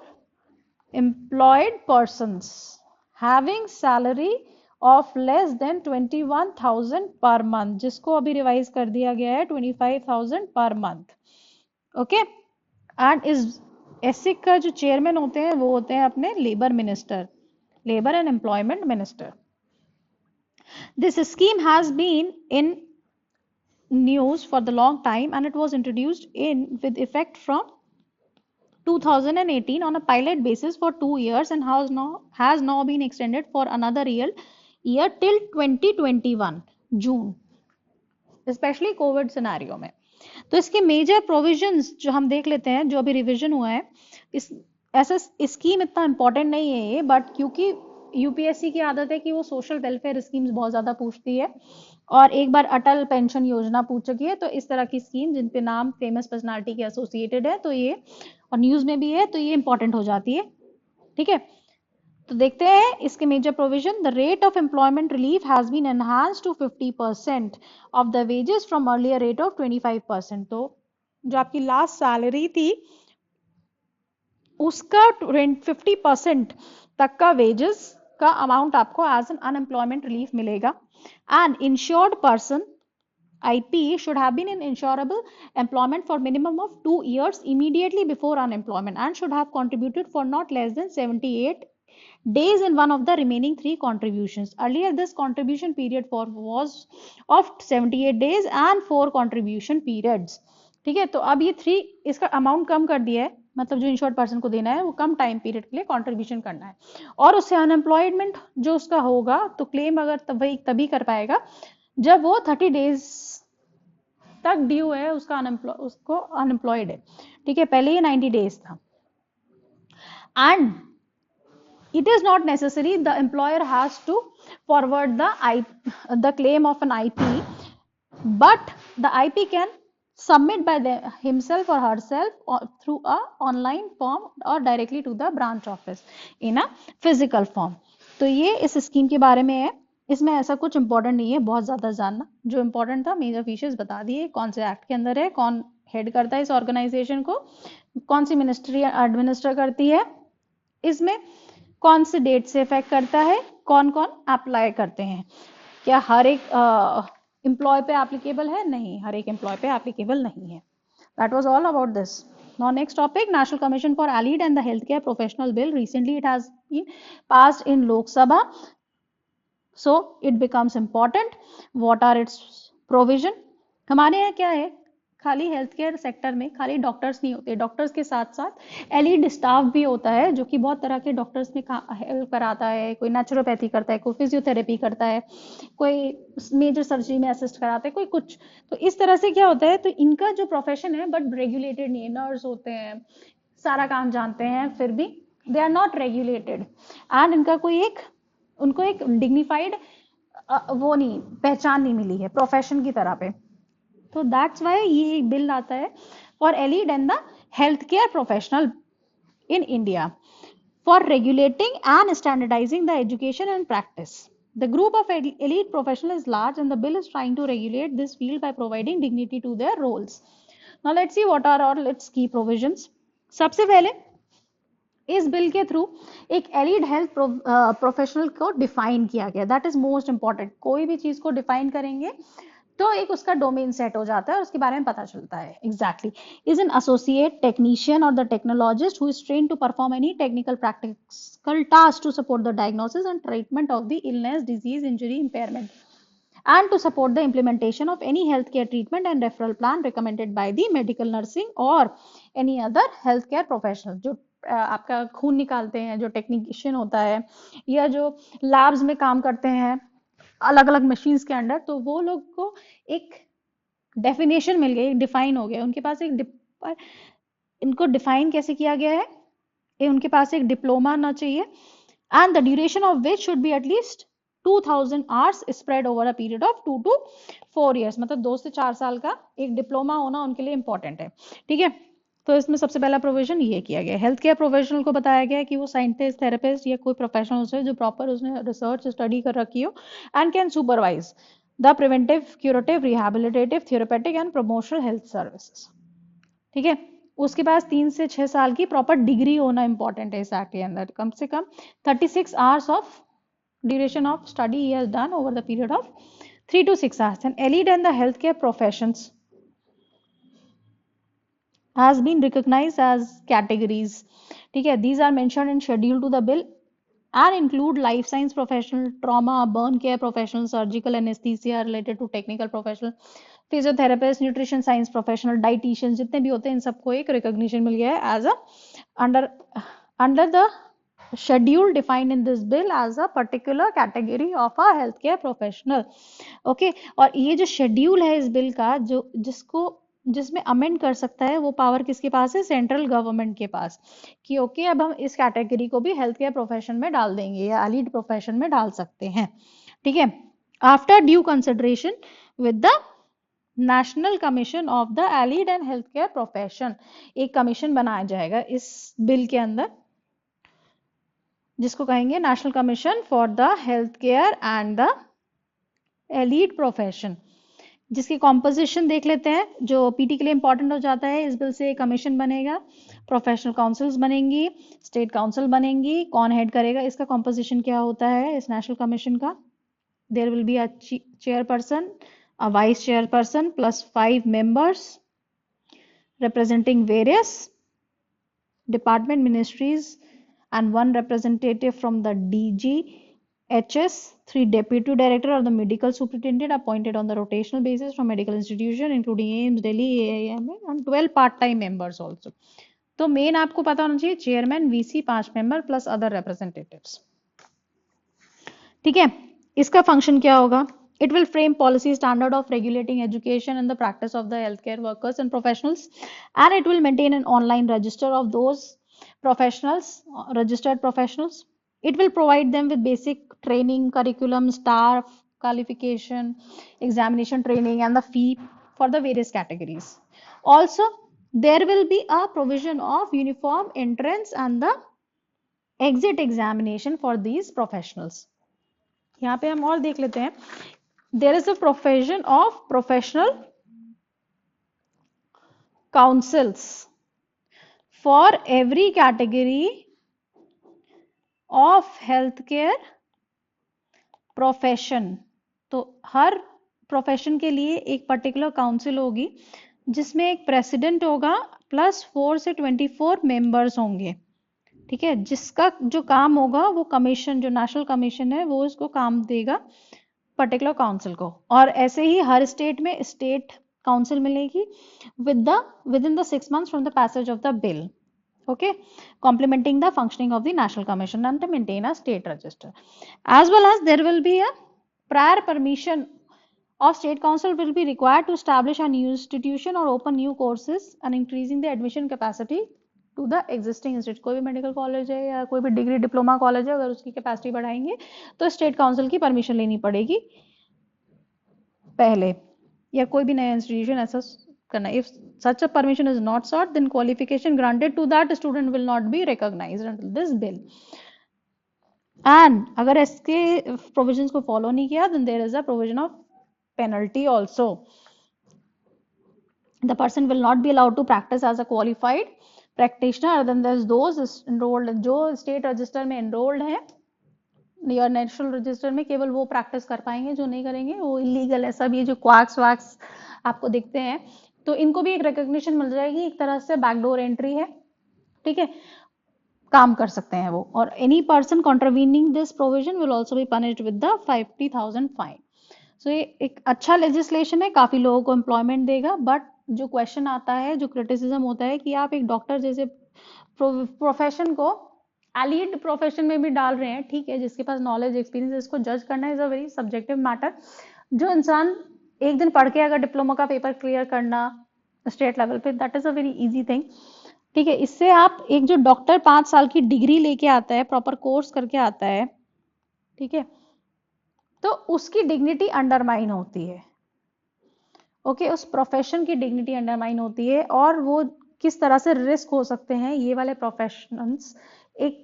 employed persons having salary of less than 21,000 per month, जिसको अभी रिवाइज कर दिया गया है 25,000 per month. ओके, एंड इस एसिक का जो चेयरमैन होते हैं वो होते हैं अपने labour minister, labour and employment minister. This scheme has been in news for the long time and it was introduced in with effect from 2018 on a pilot basis for 2 years and has now been extended for another year till 2021 June, especially COVID scenario में। तो इसके major provisions जो हम देख लेते हैं, जो अभी रिवीजन हुआ है, इस ऐसा स्कीम इतना इंपॉर्टेंट नहीं है ये, बट क्योंकि यूपीएससी की आदत है कि वो सोशल वेलफेयर स्कीम्स बहुत ज्यादा पूछती है, और एक बार अटल पेंशन योजना पूछ चुकी है, तो इस तरह की स्कीम जिन पे नाम फेमस पर्सनालिटी के एसोसिएटेड है, तो ये और न्यूज में भी है, तो ये इंपॉर्टेंट हो जाती है। ठीक है, तो देखते हैं इसके major provision. The rate of employment relief has been enhanced to 50% of the wages from earlier rate of 25%। तो जो आपकी लास्ट सैलरी थी उसका 50% तक का वेजेस का अमाउंट आपको एज एन अनएम्प्लॉयमेंट रिलीफ मिलेगा। And insured person IP should have been in insurable employment for minimum of 2 years immediately before unemployment and should have contributed for not less than 78 days in one of the remaining 3 contributions. Earlier this contribution period for was of 78 days and 4 contribution periods. ठीक है, तो अब ये 3 इसका amount कम कर दिया है, मतलब जो इंश्योर्ड पर्सन को देना है वो कम टाइम पीरियड के लिए कंट्रीब्यूशन करना है, और उससे अनएम्प्लॉयमेंट जो उसका होगा तो क्लेम अगर तभी कर पाएगा जब वो 30 डेज तक ड्यू है, उसको अनएम्प्लॉयड है। ठीक है, पहले ये 90 डेज था। And it is not necessary the employer has to forward the claim of an IP, but the IP can submit by himself or herself or through a online form or directly to the branch office in a physical form. तो ये इस scheme के बारे में है, इसमें ऐसा कुछ इंपॉर्टेंट नहीं है बहुत ज्यादा जानना, जो इंपॉर्टेंट था मेजर फीचर्स बता दिए, कौन से एक्ट के अंदर है, कौन हेड करता है इस ऑर्गेनाइजेशन को, कौन सी मिनिस्ट्री एडमिनिस्टर करती है, इसमें कौन से डेट से इफेक्ट करता है, कौन कौन अप्लाई करते हैं, क्या हर एक एम्प्लॉय पे एप्लीकेबल है, नहीं, हर एक एम्प्लॉय पे एप्लीकेबल नहीं है। That was all about this. Now next topic, National Commission for Allied and the Healthcare Professional Bill. Recently it has been passed in Lok Sabha, so it becomes important. What are its provision? हमारे यहाँ क्या है, खाली health care sector में खाली doctors नहीं होते, doctors के साथ साथ एलिड स्टाफ भी होता है जो कि बहुत तरह के डॉक्टर्स में हेल्प कराता है, कोई नेचुरोपैथी करता है, कोई फिजियोथेरेपी करता है, कोई मेजर सर्जरी में असिस्ट कराता है, कोई कुछ। तो इस तरह से क्या होता है, तो इनका जो प्रोफेशन है बट रेगुलेटेड नहीं है, नर्स होते हैं, सारा काम जानते हैं, फिर भी they are not regulated, and उनको एक डिग्निफाइड वो नहीं, पहचान नहीं मिली है प्रोफेशन की तरह पे। तो दैट्स वाई ये बिल आता है for allied and the health care professional in India for regulating and standardising the education and practice. The group of elite professionals is large and the bill is trying to regulate this field by providing dignity to their roles. Now let's see what are all its key provisions. सबसे पहले इस bill के through एक एलिड health professional को define किया गया, that is most important. कोई भी चीज को डिफाइन करेंगे तो एक उसका डोमेन सेट हो जाता है और उसके बारे में पता चलता है exactly. Is an associate technician और the technologist who is trained to perform any technical practical task to support the diagnosis and treatment of the illness, disease, injury, impairment and to support the implementation of any healthcare treatment and referral plan recommended by the medical nursing or any other healthcare professional. जो आपका खून निकालते हैं, जो technician होता है या जो लैब्स में काम करते हैं अलग अलग मशीन्स के अंडर, तो वो लोग को एक डेफिनेशन मिल गई, डिफाइन हो गया, उनके पास एक इनको डिफाइन कैसे किया गया है, उनके पास एक डिप्लोमा आना चाहिए and the duration of which should be at least 2000 hours spread over a period of 2 to 4 years, मतलब 2 से 4 साल का एक डिप्लोमा होना उनके लिए इंपॉर्टेंट है। ठीक है, तो इसमें सबसे पहला प्रोविजन ये किया गया। हेल्थ केयर प्रोफेशनल को बताया गया कि वो साइंटिस्ट, थेरेपिस्ट या कोई प्रोफेशनल है जो प्रॉपर उसने रिसर्च स्टडी कर रखी हो and can supervise the preventive, curative, rehabilitative, therapeutic and promotional health services. ठीक है, उसके पास 3 से 6 साल की प्रॉपर डिग्री होना इंपॉर्टेंट है इस एक्ट के अंदर, कम से कम 36 hours of duration of study he has done over the period of 3 to 6 hours. And elite and the healthcare professions has been recognized as categories. ठीक है, these are mentioned in schedule to the bill and include life science professional, trauma, burn care professional, surgical anesthesia related to technical professional, physiotherapist, nutrition science professional, dietitians, जितने भी होते हैं इन सबको एक recognition मिल गया है as a under the schedule defined in this bill as a particular category of a healthcare professional. Okay, और ये जो शेड्यूल है इस बिल का, जो जिसको जिसमें अमेंड कर सकता है, वो पावर किसके पास है? सेंट्रल गवर्नमेंट के पास, कि ओके अब हम इस कैटेगरी को भी हेल्थ केयर प्रोफेशन में डाल देंगे या एलिड प्रोफेशन में डाल सकते हैं। ठीक है, after due consideration with the national commission of the allied and health care profession, एक कमीशन बनाया जाएगा इस बिल के अंदर, जिसको कहेंगे national commission for the health care and the allied profession, जिसकी कॉम्पोजिशन देख लेते हैं, जो पीटी के लिए इंपॉर्टेंट हो जाता है। इस बिल से कमीशन बनेगा, प्रोफेशनल काउंसिल्स बनेंगी, स्टेट काउंसिल बनेंगी, कौन हेड करेगा, इसका कॉम्पोजिशन क्या होता है इस नेशनल कमीशन का? There will be a chairperson, a vice chairperson plus 5 members representing various department ministries and 1 representative from the DGHS, 3 deputy director or the medical superintendent appointed on the rotational basis from medical institution including AIMS, Delhi, AIM and 12 part-time members also. तो main आपको पता होना चाहिए chairman, VC, 5 member plus other representatives. ठीक है, इसका function क्या होगा? It will frame policy standard of regulating education and the practice of the healthcare workers and professionals, and it will maintain an online register of those professionals, registered professionals. It will provide them with basic training, curriculum, staff qualification, examination training, and the fee for the various categories. Also, there will be a provision of uniform entrance and the exit examination for these professionals. यहाँ पे हम और देख लेते हैं, there is a provision of professional councils for every category of healthcare profession. तो हर profession के लिए एक पर्टिकुलर काउंसिल होगी, जिसमें एक प्रेसिडेंट होगा प्लस 4 से 24 मेंबर्स होंगे। ठीक है, जिसका जो काम होगा वो कमीशन, जो नेशनल कमीशन है वो इसको काम देगा पर्टिकुलर काउंसिल को। और ऐसे ही हर स्टेट में स्टेट काउंसिल मिलेगी with in the 6 months from the passage of the bill, okay, complementing the functioning of the national commission and to maintain a state register, as well as there will be a prior permission of state council will be required to establish a new institution or open new courses and increasing the admission capacity to the existing institute. कोई भी medical college है या कोई भी degree diploma college है, अगर उसकी capacity बढ़ाएंगे तो स्टेट काउंसिल की परमिशन लेनी पड़ेगी पहले, या कोई भी नया इंस्टीट्यूशन ऐसा करना। If such a permission is not sought, then qualification granted to that student will not be recognized under this bill. And अगर इसके provisions को follow नहीं किया, then there is a provision of penalty also. The person will not be allowed to practice as a qualified practitioner other than those enrolled, जो state register में enrolled हैं या national register में, केवल वो प्रैक्टिस कर पाएंगे, जो नहीं करेंगे वो इलीगल है। सब ये जो क्वाक्स वैक्स आपको दिखते हैं, तो इनको भी एक रिकॉग्निशन मिल जाएगी, एक तरह से बैकडोर एंट्री है। ठीक है, काम कर सकते हैं वो। और any person contravening this provision will also be punished with the 50,000 fine. So ये एक अच्छा लेजिस्लेशन है, काफी लोगों को एम्प्लॉयमेंट देगा। बट जो क्वेश्चन आता है, जो क्रिटिसिज्म होता है कि आप एक डॉक्टर जैसे प्रोफेशन को एलिड प्रोफेशन में भी डाल रहे हैं। ठीक है, जिसके पास नॉलेज एक्सपीरियंस, इसको जज करना is a very subjective matter. जो इंसान एक दिन पढ़ के अगर डिप्लोमा का पेपर क्लियर करना स्टेट लेवल पे, that is a very easy thing. ठीक है, इससे आप एक जो डॉक्टर 5 साल की डिग्री लेके आता है, प्रॉपर कोर्स करके आता है, ठीक है, तो उसकी डिग्निटी अंडरमाइन होती है। ओके, उस प्रोफेशन की डिग्निटी अंडरमाइन होती है, और वो किस तरह से रिस्क हो सकते हैं ये वाले प्रोफेशनल्स, एक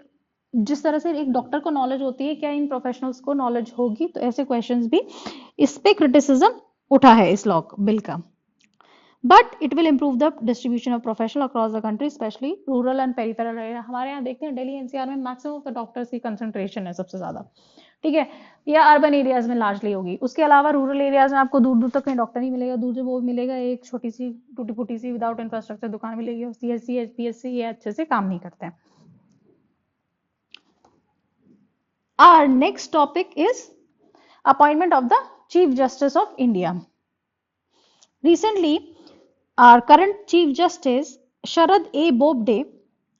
जिस तरह से एक डॉक्टर को नॉलेज होती है, क्या इन प्रोफेशनल्स को नॉलेज होगी? तो ऐसे क्वेश्चंस भी, इस पे क्रिटिसिज्म उठा है इस लॉ बिल का। But it will improve the distribution of professional across the country, specially rural and peripheral area. हमारे यहाँ देखते हैं दिल्ली एनसीआर में मैक्सिमम ऑफ द डॉक्टर्स की कंसंट्रेशन है सबसे ज्यादा। ठीक है, या अर्बन एरियाज में लार्जली होगी। उसके अलावा रूरल एरियाज में आपको दूर दूर तक कहीं डॉक्टर नहीं मिलेगा, दूर से वो मिलेगा एक छोटी सी टूटी फूटी सी विदाउट इंफ्रास्ट्रक्चर दुकान मिलेगी। सीएससी एचपीएससी ये अच्छे से काम नहीं करते हैं। Our next topic is appointment of the Chief Justice of India. Recently, our current Chief Justice Sharad A. Bobde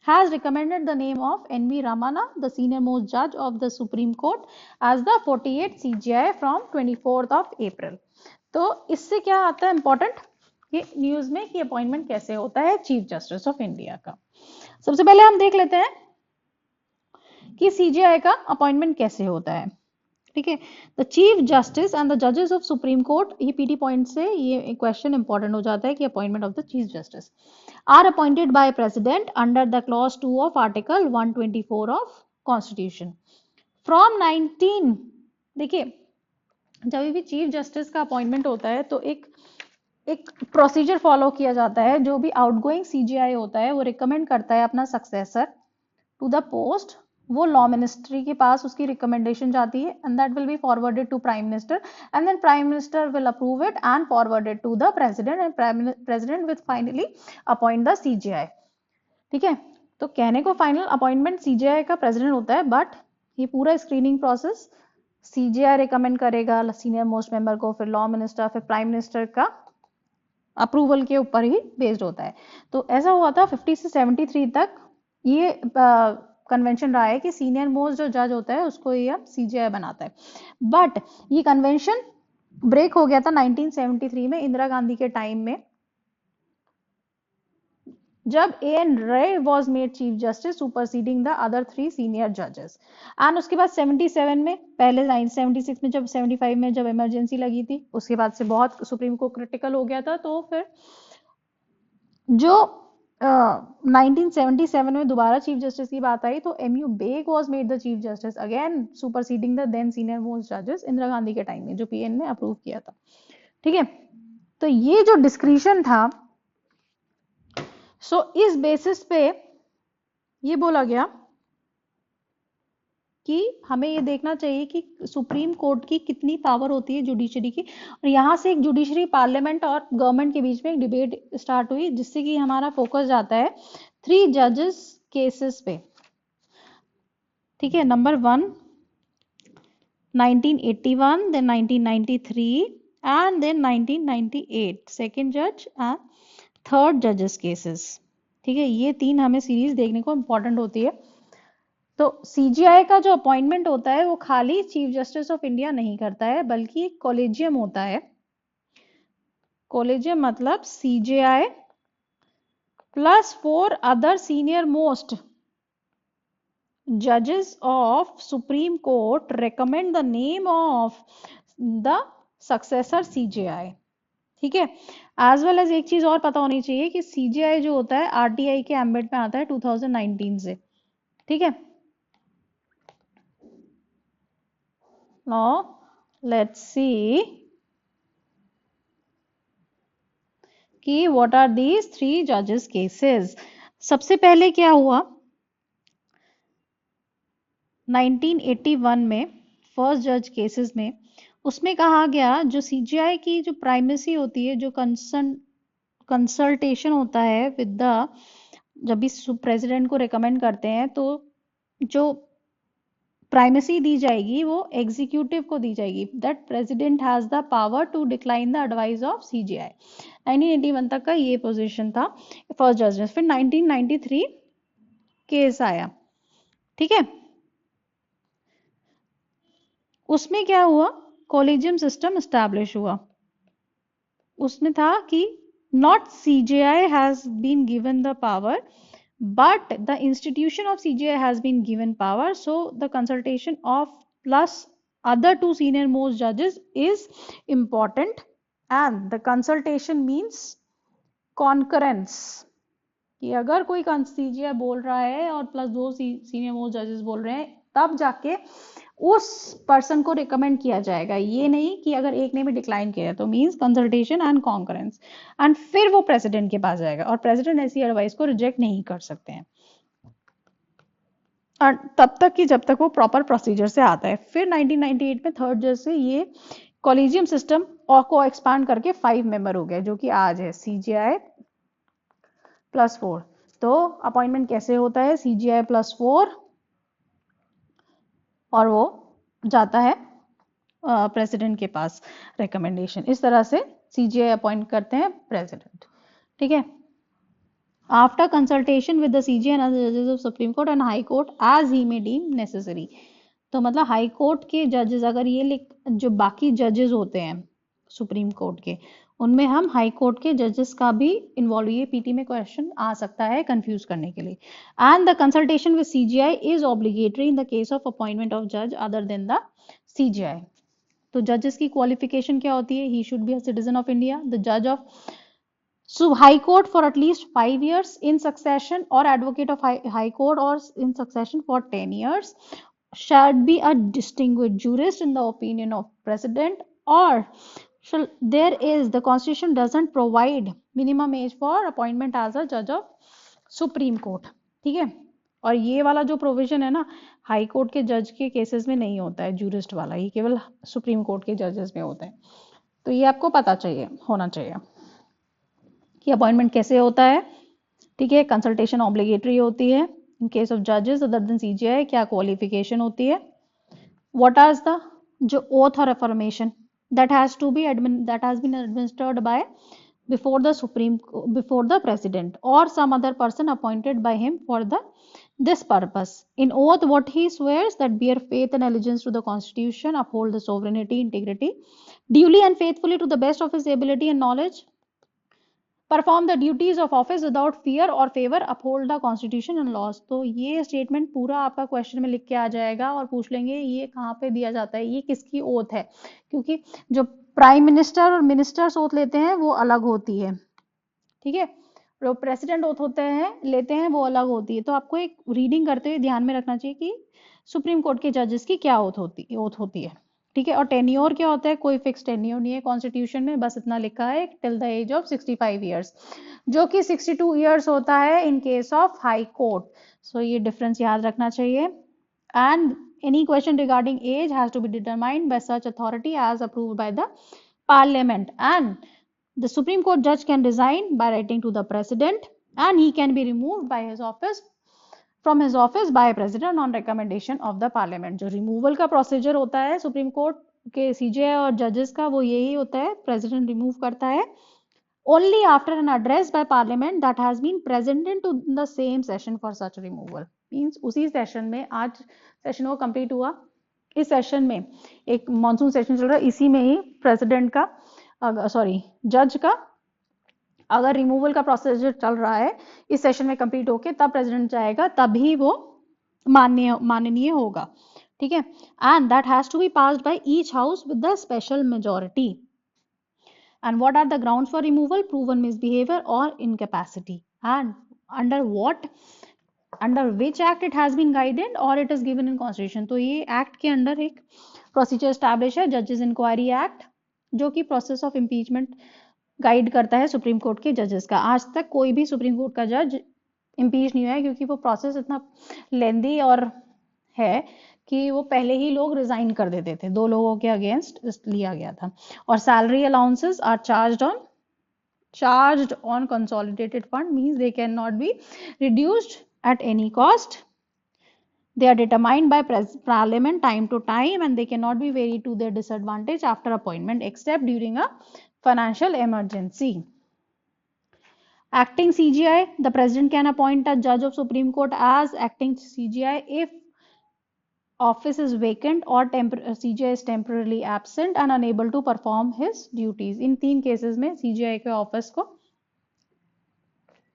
has recommended the name of N.V. Ramana, the senior most judge of the Supreme Court, as the 48th CJI from 24th of April. तो इससे क्या आता है important? ये news में कि appointment कैसे होता है चीफ जस्टिस ऑफ इंडिया का। सबसे पहले हम देख लेते हैं कि सीजेआई का अपॉइंटमेंट कैसे होता है। ठीक है, the chief justice and the जजेस ऑफ सुप्रीम कोर्ट, ये पीटी पॉइंट से ये क्वेश्चन इंपॉर्टेंट हो जाता है कि appointment of the chief justice are appointed by president under the clause 2 of article 124 of constitution from 19। देखिए, जब भी चीफ जस्टिस का अपॉइंटमेंट होता है तो एक प्रोसीजर फॉलो किया जाता है। जो भी आउटगोइंग सीजीआई होता है वो रिकमेंड करता है अपना सक्सेसर टू द पोस्ट, वो लॉ मिनिस्ट्री के पास उसकी रिकमेंडेशन जाती है and that will be forwarded to prime minister and then prime minister will approve it and forwarded to the president and president will finally appoint the CJI. ठीक है, तो कहने को फाइनल अपॉइंटमेंट सीजीआई का president होता है, but ये पूरा स्क्रीनिंग प्रोसेस सीजीआई रिकमेंड करेगा सीनियर मोस्ट मेंबर को, फिर लॉ मिनिस्टर, फिर प्राइम मिनिस्टर का अप्रूवल के ऊपर ही बेस्ड होता है। तो ऐसा हुआ था 50 से 73 तक ये कन्वेंशन रहा है कि सीनियर मोस्ट जो जज होता है उसको ये सीजीआई बनाता है। बट ये कन्वेंशन ब्रेक हो गया था 1973 में इंदिरा गांधी के टाइम में, जब एन रे was made chief justice superseding the other 3 senior जजेस। एंड उसके बाद 77 में, पहले 1976 में, जब 75 में जब इमरजेंसी लगी थी, उसके बाद से बहुत सुप्रीम को क्रिटिकल हो गया था। तो फिर जो 1977 में दोबारा चीफ जस्टिस की बात आई तो MU Beg was made the chief justice again superseding the then senior most जजेस इंदिरा गांधी के टाइम में, जो पीएन ने अप्रूव किया था। ठीक है, तो ये जो डिस्क्रिशन था, सो इस बेसिस पे ये बोला गया कि हमें ये देखना चाहिए कि सुप्रीम कोर्ट की कितनी पावर होती है जुडिशरी की, और यहाँ से एक जुडिशरी, पार्लियामेंट और गवर्नमेंट के बीच में एक डिबेट स्टार्ट हुई, जिससे कि हमारा फोकस जाता है 3 जजेस केसेस पे। ठीक है, number 1 1981, then 1993 and then 1998 second जज एंड थर्ड जजेस केसेस। ठीक है, ये 3 हमें सीरीज देखने को इंपॉर्टेंट होती है। तो सीजीआई का जो अपॉइंटमेंट होता है वो खाली चीफ जस्टिस ऑफ इंडिया नहीं करता है, बल्कि एक कॉलेजियम होता है। कॉलेजियम मतलब CGI plus 4 other senior most judges of Supreme Court recommend the name of the successor CJI। ठीक है, एज वेल एज एक चीज और पता होनी चाहिए कि सीजीआई जो होता है आरटीआई के एम्बेट में आता है 2019 से। ठीक है, नाउ लेट्स सी कि व्हाट आर दीज 3 जजेस केसेस। सबसे पहले क्या हुआ, 1981 में फर्स्ट जज केसेस में, उसमें कहा गया जो सीजीआई की जो प्राइमेसी होती है, जो कंसल्टेशन होता है विद द, जब भी प्रेसिडेंट को रिकमेंड करते हैं तो जो प्राइमेसी दी जाएगी वो एग्जीक्यूटिव को दी जाएगी, that president has the power to decline the advice of CJI. 1981 तक का ये पोजीशन था फर्स्ट जज में। फिर 1993 केस आया। ठीक है, उसमें क्या हुआ, कॉलेजियम सिस्टम एस्टैब्लिश हुआ। उसमें था कि not CJI has been given the power but the institution of CJI has been given power, so the consultation of plus other 2 senior most judges is important, and the consultation means concurrence, कि अगर कोई CJI बोल रहा है और plus 2 senior most जजेस बोल रहे हैं, तब जाके उस पर्सन को रिकमेंड किया जाएगा। ये नहीं कि अगर एक ने भी डिक्लाइन किया तो means consultation and concurrence, and फिर वो प्रेसिडेंट के पास जाएगा और प्रेसिडेंट ऐसी एडवाइस को रिजेक्ट नहीं कर सकते हैं, और तब तक कि जब तक वो प्रॉपर प्रोसीजर से आता है। फिर 1998 में थर्ड जज से ये कॉलेजियम सिस्टम और को एक्सपांड करके 5 मेंबर हो गया, जो कि आज है सीजीआई प्लस 4। तो अपॉइंटमेंट कैसे होता है, सीजीआई प्लस 4 और वो जाता है प्रेसिडेंट के पास रिकमेंडेशन। इस तरह से सीजीआई अपॉइंट करते हैं प्रेसिडेंट। ठीक है, after consultation with the CJI and other जजेस of supreme court and high court as he may deem necessary. तो मतलब हाई कोर्ट के जजेस, अगर ये जो बाकी जजेस होते हैं सुप्रीम कोर्ट के, उनमें हम हाई कोर्ट के जजेस का भी इन्वॉल्व, ये पीटी में क्वेश्चन आ सकता है कंफ्यूज करने के लिए। And the consultation with CGI is obligatory in the case of appointment of जज अदर देन द सीजीआई। तो जजेस की क्वालिफिकेशन क्या होती है? He should be a citizen of India, the जज of High Court for at least 5 years in succession, or advocate of High Court or in succession for 10 years, should be a distinguished jurist in the opinion of President, or the Constitution doesn't provide minimum age for appointment as a judge of Supreme Court. ठीक है, और ये वाला जो provision है ना, high court के जज के केसेस में नहीं होता है, जूरिस्ट वाला, ये केवल सुप्रीम कोर्ट के जजेस में होता है। तो ये आपको पता चाहिए, होना चाहिए कि अपॉइंटमेंट कैसे होता है। ठीक है, कंसल्टेशन ऑब्लिगेटरी होती है इन केस ऑफ जजेस अदर देन सीजीआई, क्या क्वालिफिकेशन होती है, व्हाट आर द जो ओथ और affirmation that has been administered by before the president or some other person appointed by him for this purpose. In oath, what he swears that bear faith and allegiance to the Constitution, uphold the sovereignty, integrity, duly and faithfully to the best of his ability and knowledge, perform the duties of office without fear और favour, uphold the constitution and laws. तो ये statement पूरा आपका question में लिख के आ जाएगा और पूछ लेंगे ये कहाँ पे दिया जाता है, ये किसकी ओथ है, क्योंकि जो प्राइम मिनिस्टर और मिनिस्टर्स ओथ लेते हैं वो अलग होती है। ठीक है, जो प्रेसिडेंट ओथ होते हैं लेते हैं वो अलग होती है। तो आपको एक रीडिंग करते हुए ध्यान में रखना चाहिए कि सुप्रीम कोर्ट के जजेस की क्या ओथ होती है। ठीक है, और टेन्योर क्या होता है? कोई फिक्स टेन्योर नहीं है कॉन्स्टिट्यूशन में, बस इतना लिखा है till the age of 65 years, जो कि 62 ईयर्स होता है in case of high court. So ये डिफरेंस याद रखना चाहिए। And any question regarding age has to be determined by such authority as approved by the parliament, and the Supreme Court judge can resign by writing to the president, and he can be removed by his office from his office by president on recommendation of the parliament। जो removal का procedure होता है supreme court के सीजे और जजेस का, वो यही होता है, प्रेसिडेंट रिमूव करता है only after an address by parliament that has been presented to the same session for such removal। Means उसी सेशन में, आज सेशन वो कंप्लीट हुआ, इस सेशन में एक मॉनसून सेशन चल रहा है, इसी में ही प्रेसिडेंट का जज का अगर रिमूवल का प्रोसीजर चल रहा है इस सेशन में कंप्लीट होके तब प्रेसिडेंट जाएगा, तभी वो माननीय होगा। ठीक है, and that has to be passed by each house with the special majority. And what are the grounds for removal? Proven misbehavior or incapacity. And under which act it has been guided or it is given in constitution। तो ये act के under एक procedure establish है, जजेस inquiry act, जो कि process of impeachment guide करता है सुप्रीम कोर्ट के जजेस का। आज तक कोई भी सुप्रीम कोर्ट का जज इम्पीच नहीं हुआ है, क्योंकि वो प्रोसेस इतना लेंदी और है कि वो पहले ही लोग रिजाइन कर देते थे, 2 लोगों के अगेंस्ट लिया गया था। और salary allowances are charged on consolidated fund, means they cannot be reduced at any cost, they are determined by parliament time to time, and they cannot be varied to their disadvantage after appointment except during a financial emergency। Acting CGI, the president can appoint a judge of Supreme Court as acting CGI if office is vacant or CGI is temporarily absent and unable to perform his duties। In 3 cases में CGI के office को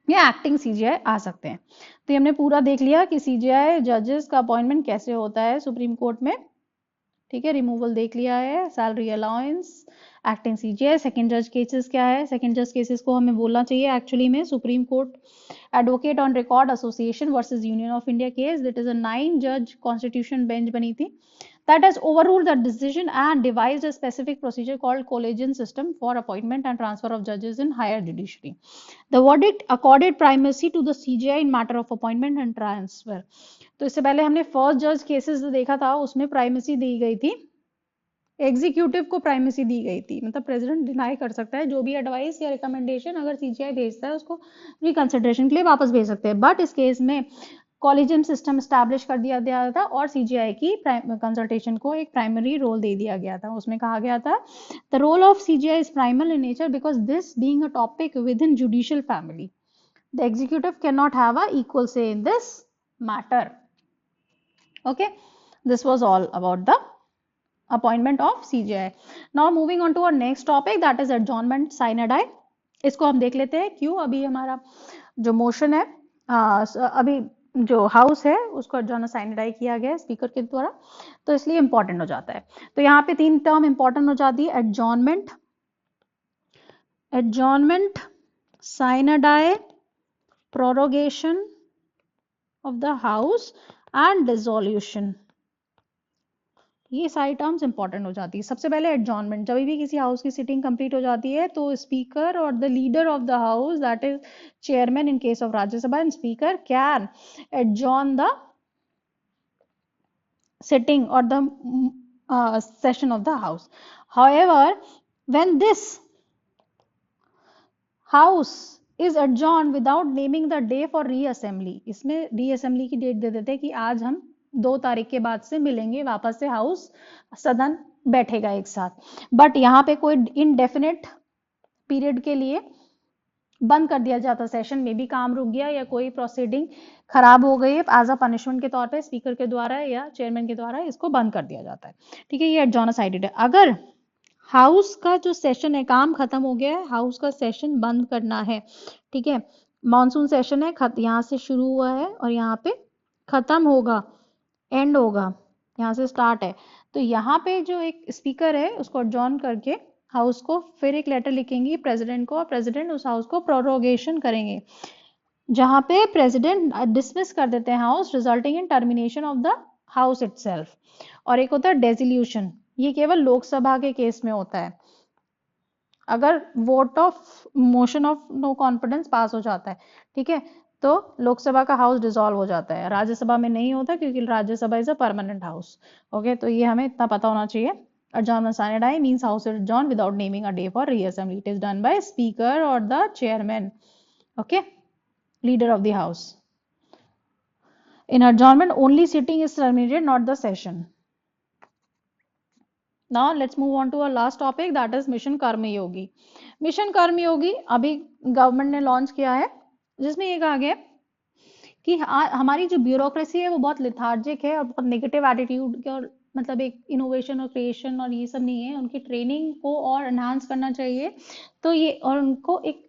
या acting CGI आ सकते हैं। तो हमने पूरा देख लिया कि CGI जजेस का अपॉइंटमेंट कैसे होता है सुप्रीम कोर्ट में। ठीक है, रिमूवल देख लिया है, salary allowance, acting CGI, second जज केसेस क्या है, सेकंड जज केसेस को हमें बोलना चाहिए एक्चुअली में supreme court advocate on record association versus union of India case, that is a 9 जज कॉन्स्टिट्यूशन बेंच बनी थी, that has overruled that decision and devised a specific procedure called collegium system for appointment and transfer of judges in higher judiciary। The verdict accorded primacy to the CJI in matter of appointment and transfer। तो इससे पहले हमने first जज cases देखा था, उसमें primacy दी गई थी, एग्जीक्यूटिव को प्राइमेसी दी गई थी, मतलब प्रेसिडेंट डिनाई कर सकता है जो भी एडवाइस या रिकमेंडेशन अगर सीजीआई भेजता है उसको रिकंसिडरेशन के लिए वापस भेज सकते हैं। बट इस केस में कॉलेजियम सिस्टम स्टैब्लिश कर दिया गया था और सीजीआई की कंसल्टेशन को एक प्राइमरी रोल दे दिया गया था। उसमें कहा गया था the role of CJI is primal in nature because this being a topic within judicial family, the executive can not have a equal say in this matter. Okay, this was all about the appointment of CJI. Now moving on to our next topic, that is adjournment sine die. इसको हम देख लेते हैं क्यों अभी हमारा जो motion है अभी जो हाउस है उसको adjourn sine die किया गया है स्पीकर के द्वारा, तो इसलिए इंपॉर्टेंट हो जाता है। तो यहाँ पे 3 टर्म इंपॉर्टेंट हो जाती है, adjournment sine die, prorogation of the house and dissolution। ये सारी टर्म्स इंपॉर्टेंट हो जाती है। सबसे पहले एडजॉर्नमेंट, जब भी किसी हाउस की सिटिंग कंप्लीट हो जाती है तो स्पीकर और the leader of the house, that is chairman in case of Rajya Sabha and speaker, can adjourn the sitting or the session of the house. However, when this house is adjourned without naming the day for reassembly, इसमें reassembly की date दे देते हैं कि आज हम 2 तारीख के बाद से मिलेंगे, वापस से हाउस सदन बैठेगा एक साथ, बट यहाँ पे कोई इनडेफिनेट पीरियड के लिए बंद कर दिया जाता, सेशन में भी काम रुक गया या कोई प्रोसीडिंग खराब हो गई, एज अ पनिशमेंट के तौर पे स्पीकर के द्वारा या चेयरमैन के द्वारा इसको बंद कर दिया जाता है। ठीक है, ये एडजॉर्न है। अगर हाउस का जो सेशन है काम खत्म हो गया है, हाउस का सेशन बंद करना है, ठीक है, मॉनसून सेशन है, यहाँ से शुरू हुआ है और यहाँ पे खत्म होगा, एंड होगा, यहाँ से स्टार्ट है, तो यहाँ पे जो एक स्पीकर है उसको एडजॉर्न करके हाउस को फिर एक लेटर लिखेंगी प्रेसिडेंट को, और प्रेसिडेंट उस हाउस को प्रोरोगेशन करेंगे, जहां पे प्रेसिडेंट डिसमिस कर देते हैं house, resulting in termination of the house itself. और एक होता है डेसिल्यूशन, ये केवल लोकसभा के केस में होता है, अगर vote of motion of no confidence pass हो जाता है, ठीक है, तो लोकसभा का हाउस डिसॉल्व हो जाता है, राज्यसभा में नहीं होता क्योंकि Rajya Sabha is a permanent house. Okay, तो ये हमें इतना पता होना चाहिए। Adjournment sine die means house is adjourned without naming a day for reassembly. It is done by speaker or the chairman, okay, leader of the house. In adjournment, only sitting is terminated, not the session. Now let's move on to our last topic, that is mission Karmayogi. Mission Karmayogi अभी गवर्नमेंट ने launch किया है, जिसमें ये कहा गया कि हमारी जो ब्यूरोक्रेसी है वो बहुत लिथार्जिक है और बहुत नेगेटिव एटीट्यूड के, और मतलब एक इनोवेशन और क्रिएशन और ये सब नहीं है, उनकी ट्रेनिंग को और एनहांस करना चाहिए, तो ये और उनको एक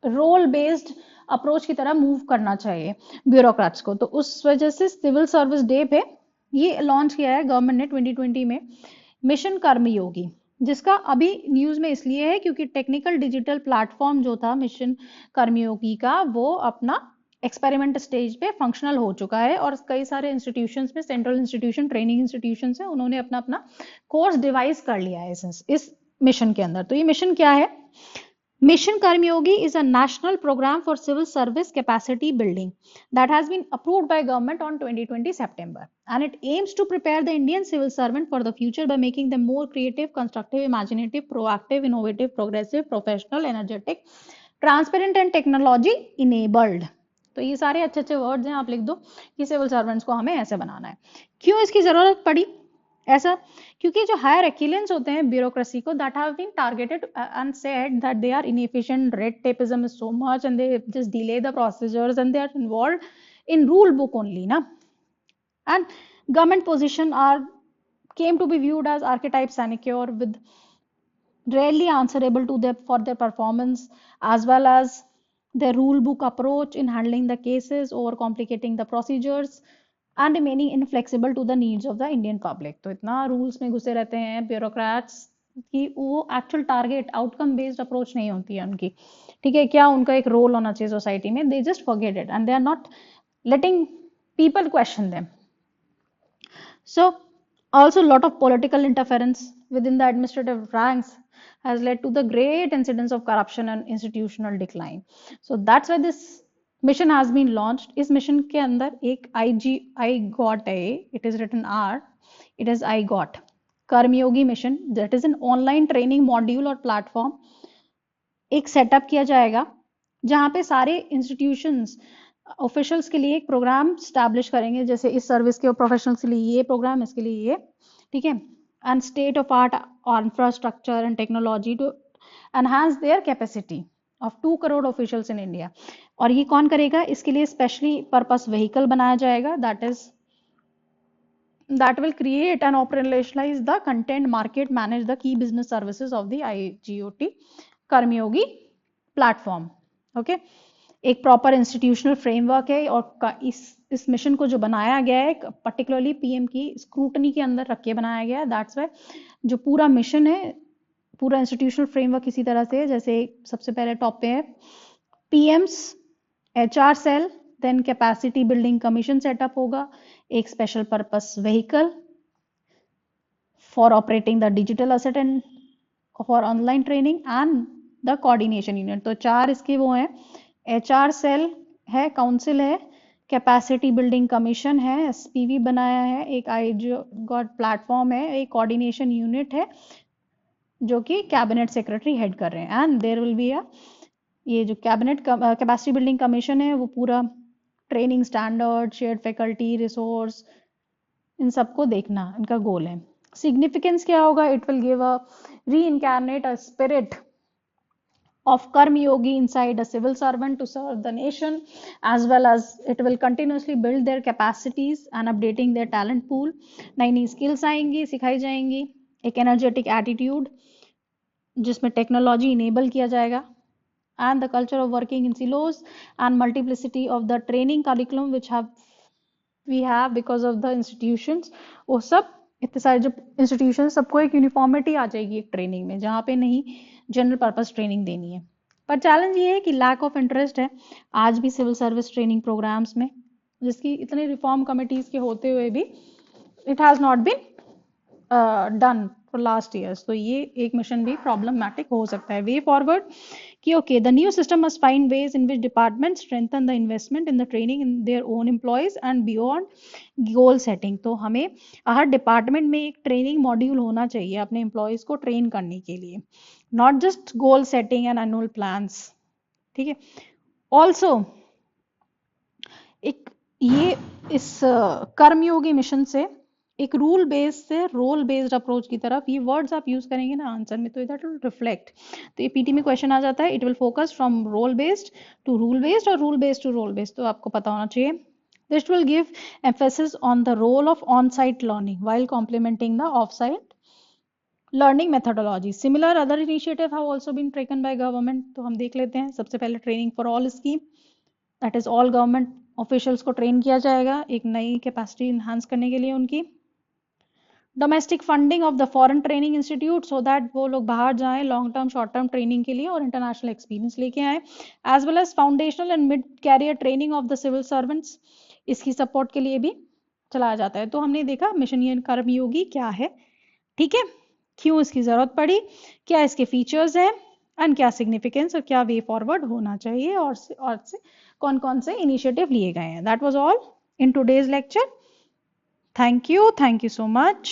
रोल बेस्ड अप्रोच की तरह मूव करना चाहिए ब्यूरोक्रेट्स को। तो उस वजह से सिविल सर्विस डे पे ये लॉन्च किया है गवर्नमेंट ने 2020 में मिशन कर्मयोगी, जिसका अभी न्यूज में इसलिए है क्योंकि टेक्निकल डिजिटल प्लेटफॉर्म जो था मिशन कर्मयोगी का वो अपना एक्सपेरिमेंट स्टेज पे फंक्शनल हो चुका है, और कई सारे इंस्टीट्यूशंस में, सेंट्रल इंस्टीट्यूशन, ट्रेनिंग इंस्टीट्यूशंस है, उन्होंने अपना अपना कोर्स डिवाइस कर लिया है इस मिशन के अंदर। तो ये मिशन क्या है? Mission Karmayogi is a national program for civil service capacity building that has been approved by government on 2020 September, and it aims to prepare the Indian civil servant for the future by making them more creative, constructive, imaginative, proactive, innovative, progressive, professional, energetic, transparent and technology enabled। तो ये सारे अच्छे अच्छे words हैं, आप लिख दो कि सिविल सर्वेंट्स को हमें ऐसे बनाना है। क्यों इसकी जरूरत पड़ी ऐसा? क्योंकि जो हायर एक्सीलेंस होते हैं ब्यूरोक्रेसी को, that have been targeted and said that they are inefficient, red tapism is so much and they just delay the procedures and they are involved in rule book only ना, and government position are came to be viewed as archetype sinecure with rarely answerable to them for their performance, as well as their rule book approach in handling the cases, over complicating the procedures and remaining inflexible to the needs of the Indian public। तो इतना rules में घुसे रहते हैं bureaucrats कि वो actual target outcome based approach नहीं होती है उनकी, ठीक है, क्या उनका एक रोल होना चाहिए सोसाइटी में, they just forget it and they are not letting people question them. So also lot of political interference within the administrative ranks has led to the great incidence of corruption and institutional decline. So that's why this mission has been launched। इस mission के अंदर एक I got है, it is written R, it is I got Karmayogi mission, that is an online training module और platform एक setup किया जाएगा जहां पे सारे इंस्टीट्यूशंस ऑफिशियल्स के लिए एक प्रोग्राम स्टैब्लिश करेंगे, जैसे इस सर्विस के प्रोफेशनल्स के लिए ये प्रोग्राम, इसके लिए ये, ठीक है, and state of art infrastructure and technology to enhance their capacity of 2 crore officials in India. और ये कौन करेगा? इसके लिए स्पेशली पर्पस व्हीकल बनाया जाएगा, that is that will create and operationalize the content, market, manage the key business services of the IGOT Karmayogi platform. Okay, एक proper institutional framework है और इस मिशन को जो बनाया गया है पर्टिकुलरली पीएम की स्क्रूटनी के अंदर रख के बनाया गया है. दैट्स वाई जो पूरा मिशन है, पूरा इंस्टीट्यूशनल फ्रेमवर्क इसी तरह से है. जैसे सबसे पहले टॉप पे है PM's HR cell, then capacity building commission setup होगा, एक special purpose vehicle for operating the digital asset and for online training and the coordination unit. तो 4 इसके वो हैं, एचआर सेल है, काउंसिल है, कैपेसिटी बिल्डिंग कमीशन है, एसपीवी बनाया है, एक आईजीओटी प्लेटफॉर्म है, एक कोऑर्डिनेशन यूनिट है जो कि कैबिनेट सेक्रेटरी हेड कर रहे हैं. And there will be a, ये जो कैबिनेट कैपेसिटी बिल्डिंग कमीशन है वो पूरा training standard, shared faculty, resource, इन सबको देखना इनका गोल है. सिग्निफिकेंस क्या होगा? It will give a reincarnate a spirit of karma yogi inside a civil servant to serve the nation, as well as it will continuously build their capacities and updating their talent pool. नई नई skills आएंगी, सिखाई जाएंगी, एक energetic attitude जिसमें technology enable किया जाएगा, and the culture of working in silos and multiplicity of the training curriculum which we have because of the institutions. वो सब इतने सारे जो इंस्टीट्यूशन, सबको एक यूनिफॉर्मिटी आ जाएगी एक ट्रेनिंग में, जहाँ पे नहीं जनरल पर्पस ट्रेनिंग देनी है. पर चैलेंज ये है कि लैक ऑफ इंटरेस्ट है आज भी सिविल सर्विस ट्रेनिंग प्रोग्राम्स में, जिसकी इतने रिफॉर्म कमिटीज के होते हुए भी it has not been done for last years. तो ये एक मिशन भी प्रॉब्लमैटिक हो सकता है. वे फॉरवर्ड कि okay, the new system must find ways in which department strengthen the investment in the training in their own employees and beyond goal setting. तो हमें हर डिपार्टमेंट में एक ट्रेनिंग मॉड्यूल होना चाहिए अपने एम्प्लॉयज को ट्रेन करने के लिए, not just goal setting and annual plans. ठीक है. ऑल्सो एक ये इस कर्मयोगी मिशन से एक रूल बेस्ड से रोल बेस्ड अप्रोच की तरफ, ये वर्ड्स आप यूज करेंगे ना आंसर में तो दैट विल रिफ्लेक्ट. तो ये पीटी में क्वेश्चन आ जाता है, it will focus from role based to rule based और rule based to role based. तो आपको पता होना चाहिए. This will give emphasis on the role of on site learning while complementing the off site learning methodology. Similar other initiative have also been taken by government. तो हम देख लेते हैं. सबसे पहले training for all scheme, that is all government officials को train किया जाएगा एक नई कैपेसिटी इन्हांस करने के लिए उनकी. Domestic funding of the foreign training institute so that वो लोग बाहर जाएं long term short term training के लिए और इंटरनेशनल एक्सपीरियंस लेके आए, as well as foundational and mid career training of the civil servants. इसकी सपोर्ट के लिए भी चलाया जाता है. तो हमने देखा मिशन ये कर्मयोगी क्या है, ठीक है, क्यों इसकी जरूरत पड़ी, क्या इसके फीचर्स हैं एंड क्या सिग्निफिकेंस और क्या वे फॉरवर्ड होना चाहिए और से कौन कौन से इनिशिएटिव लिए गए हैं. That was all in today's lecture. Thank you so much.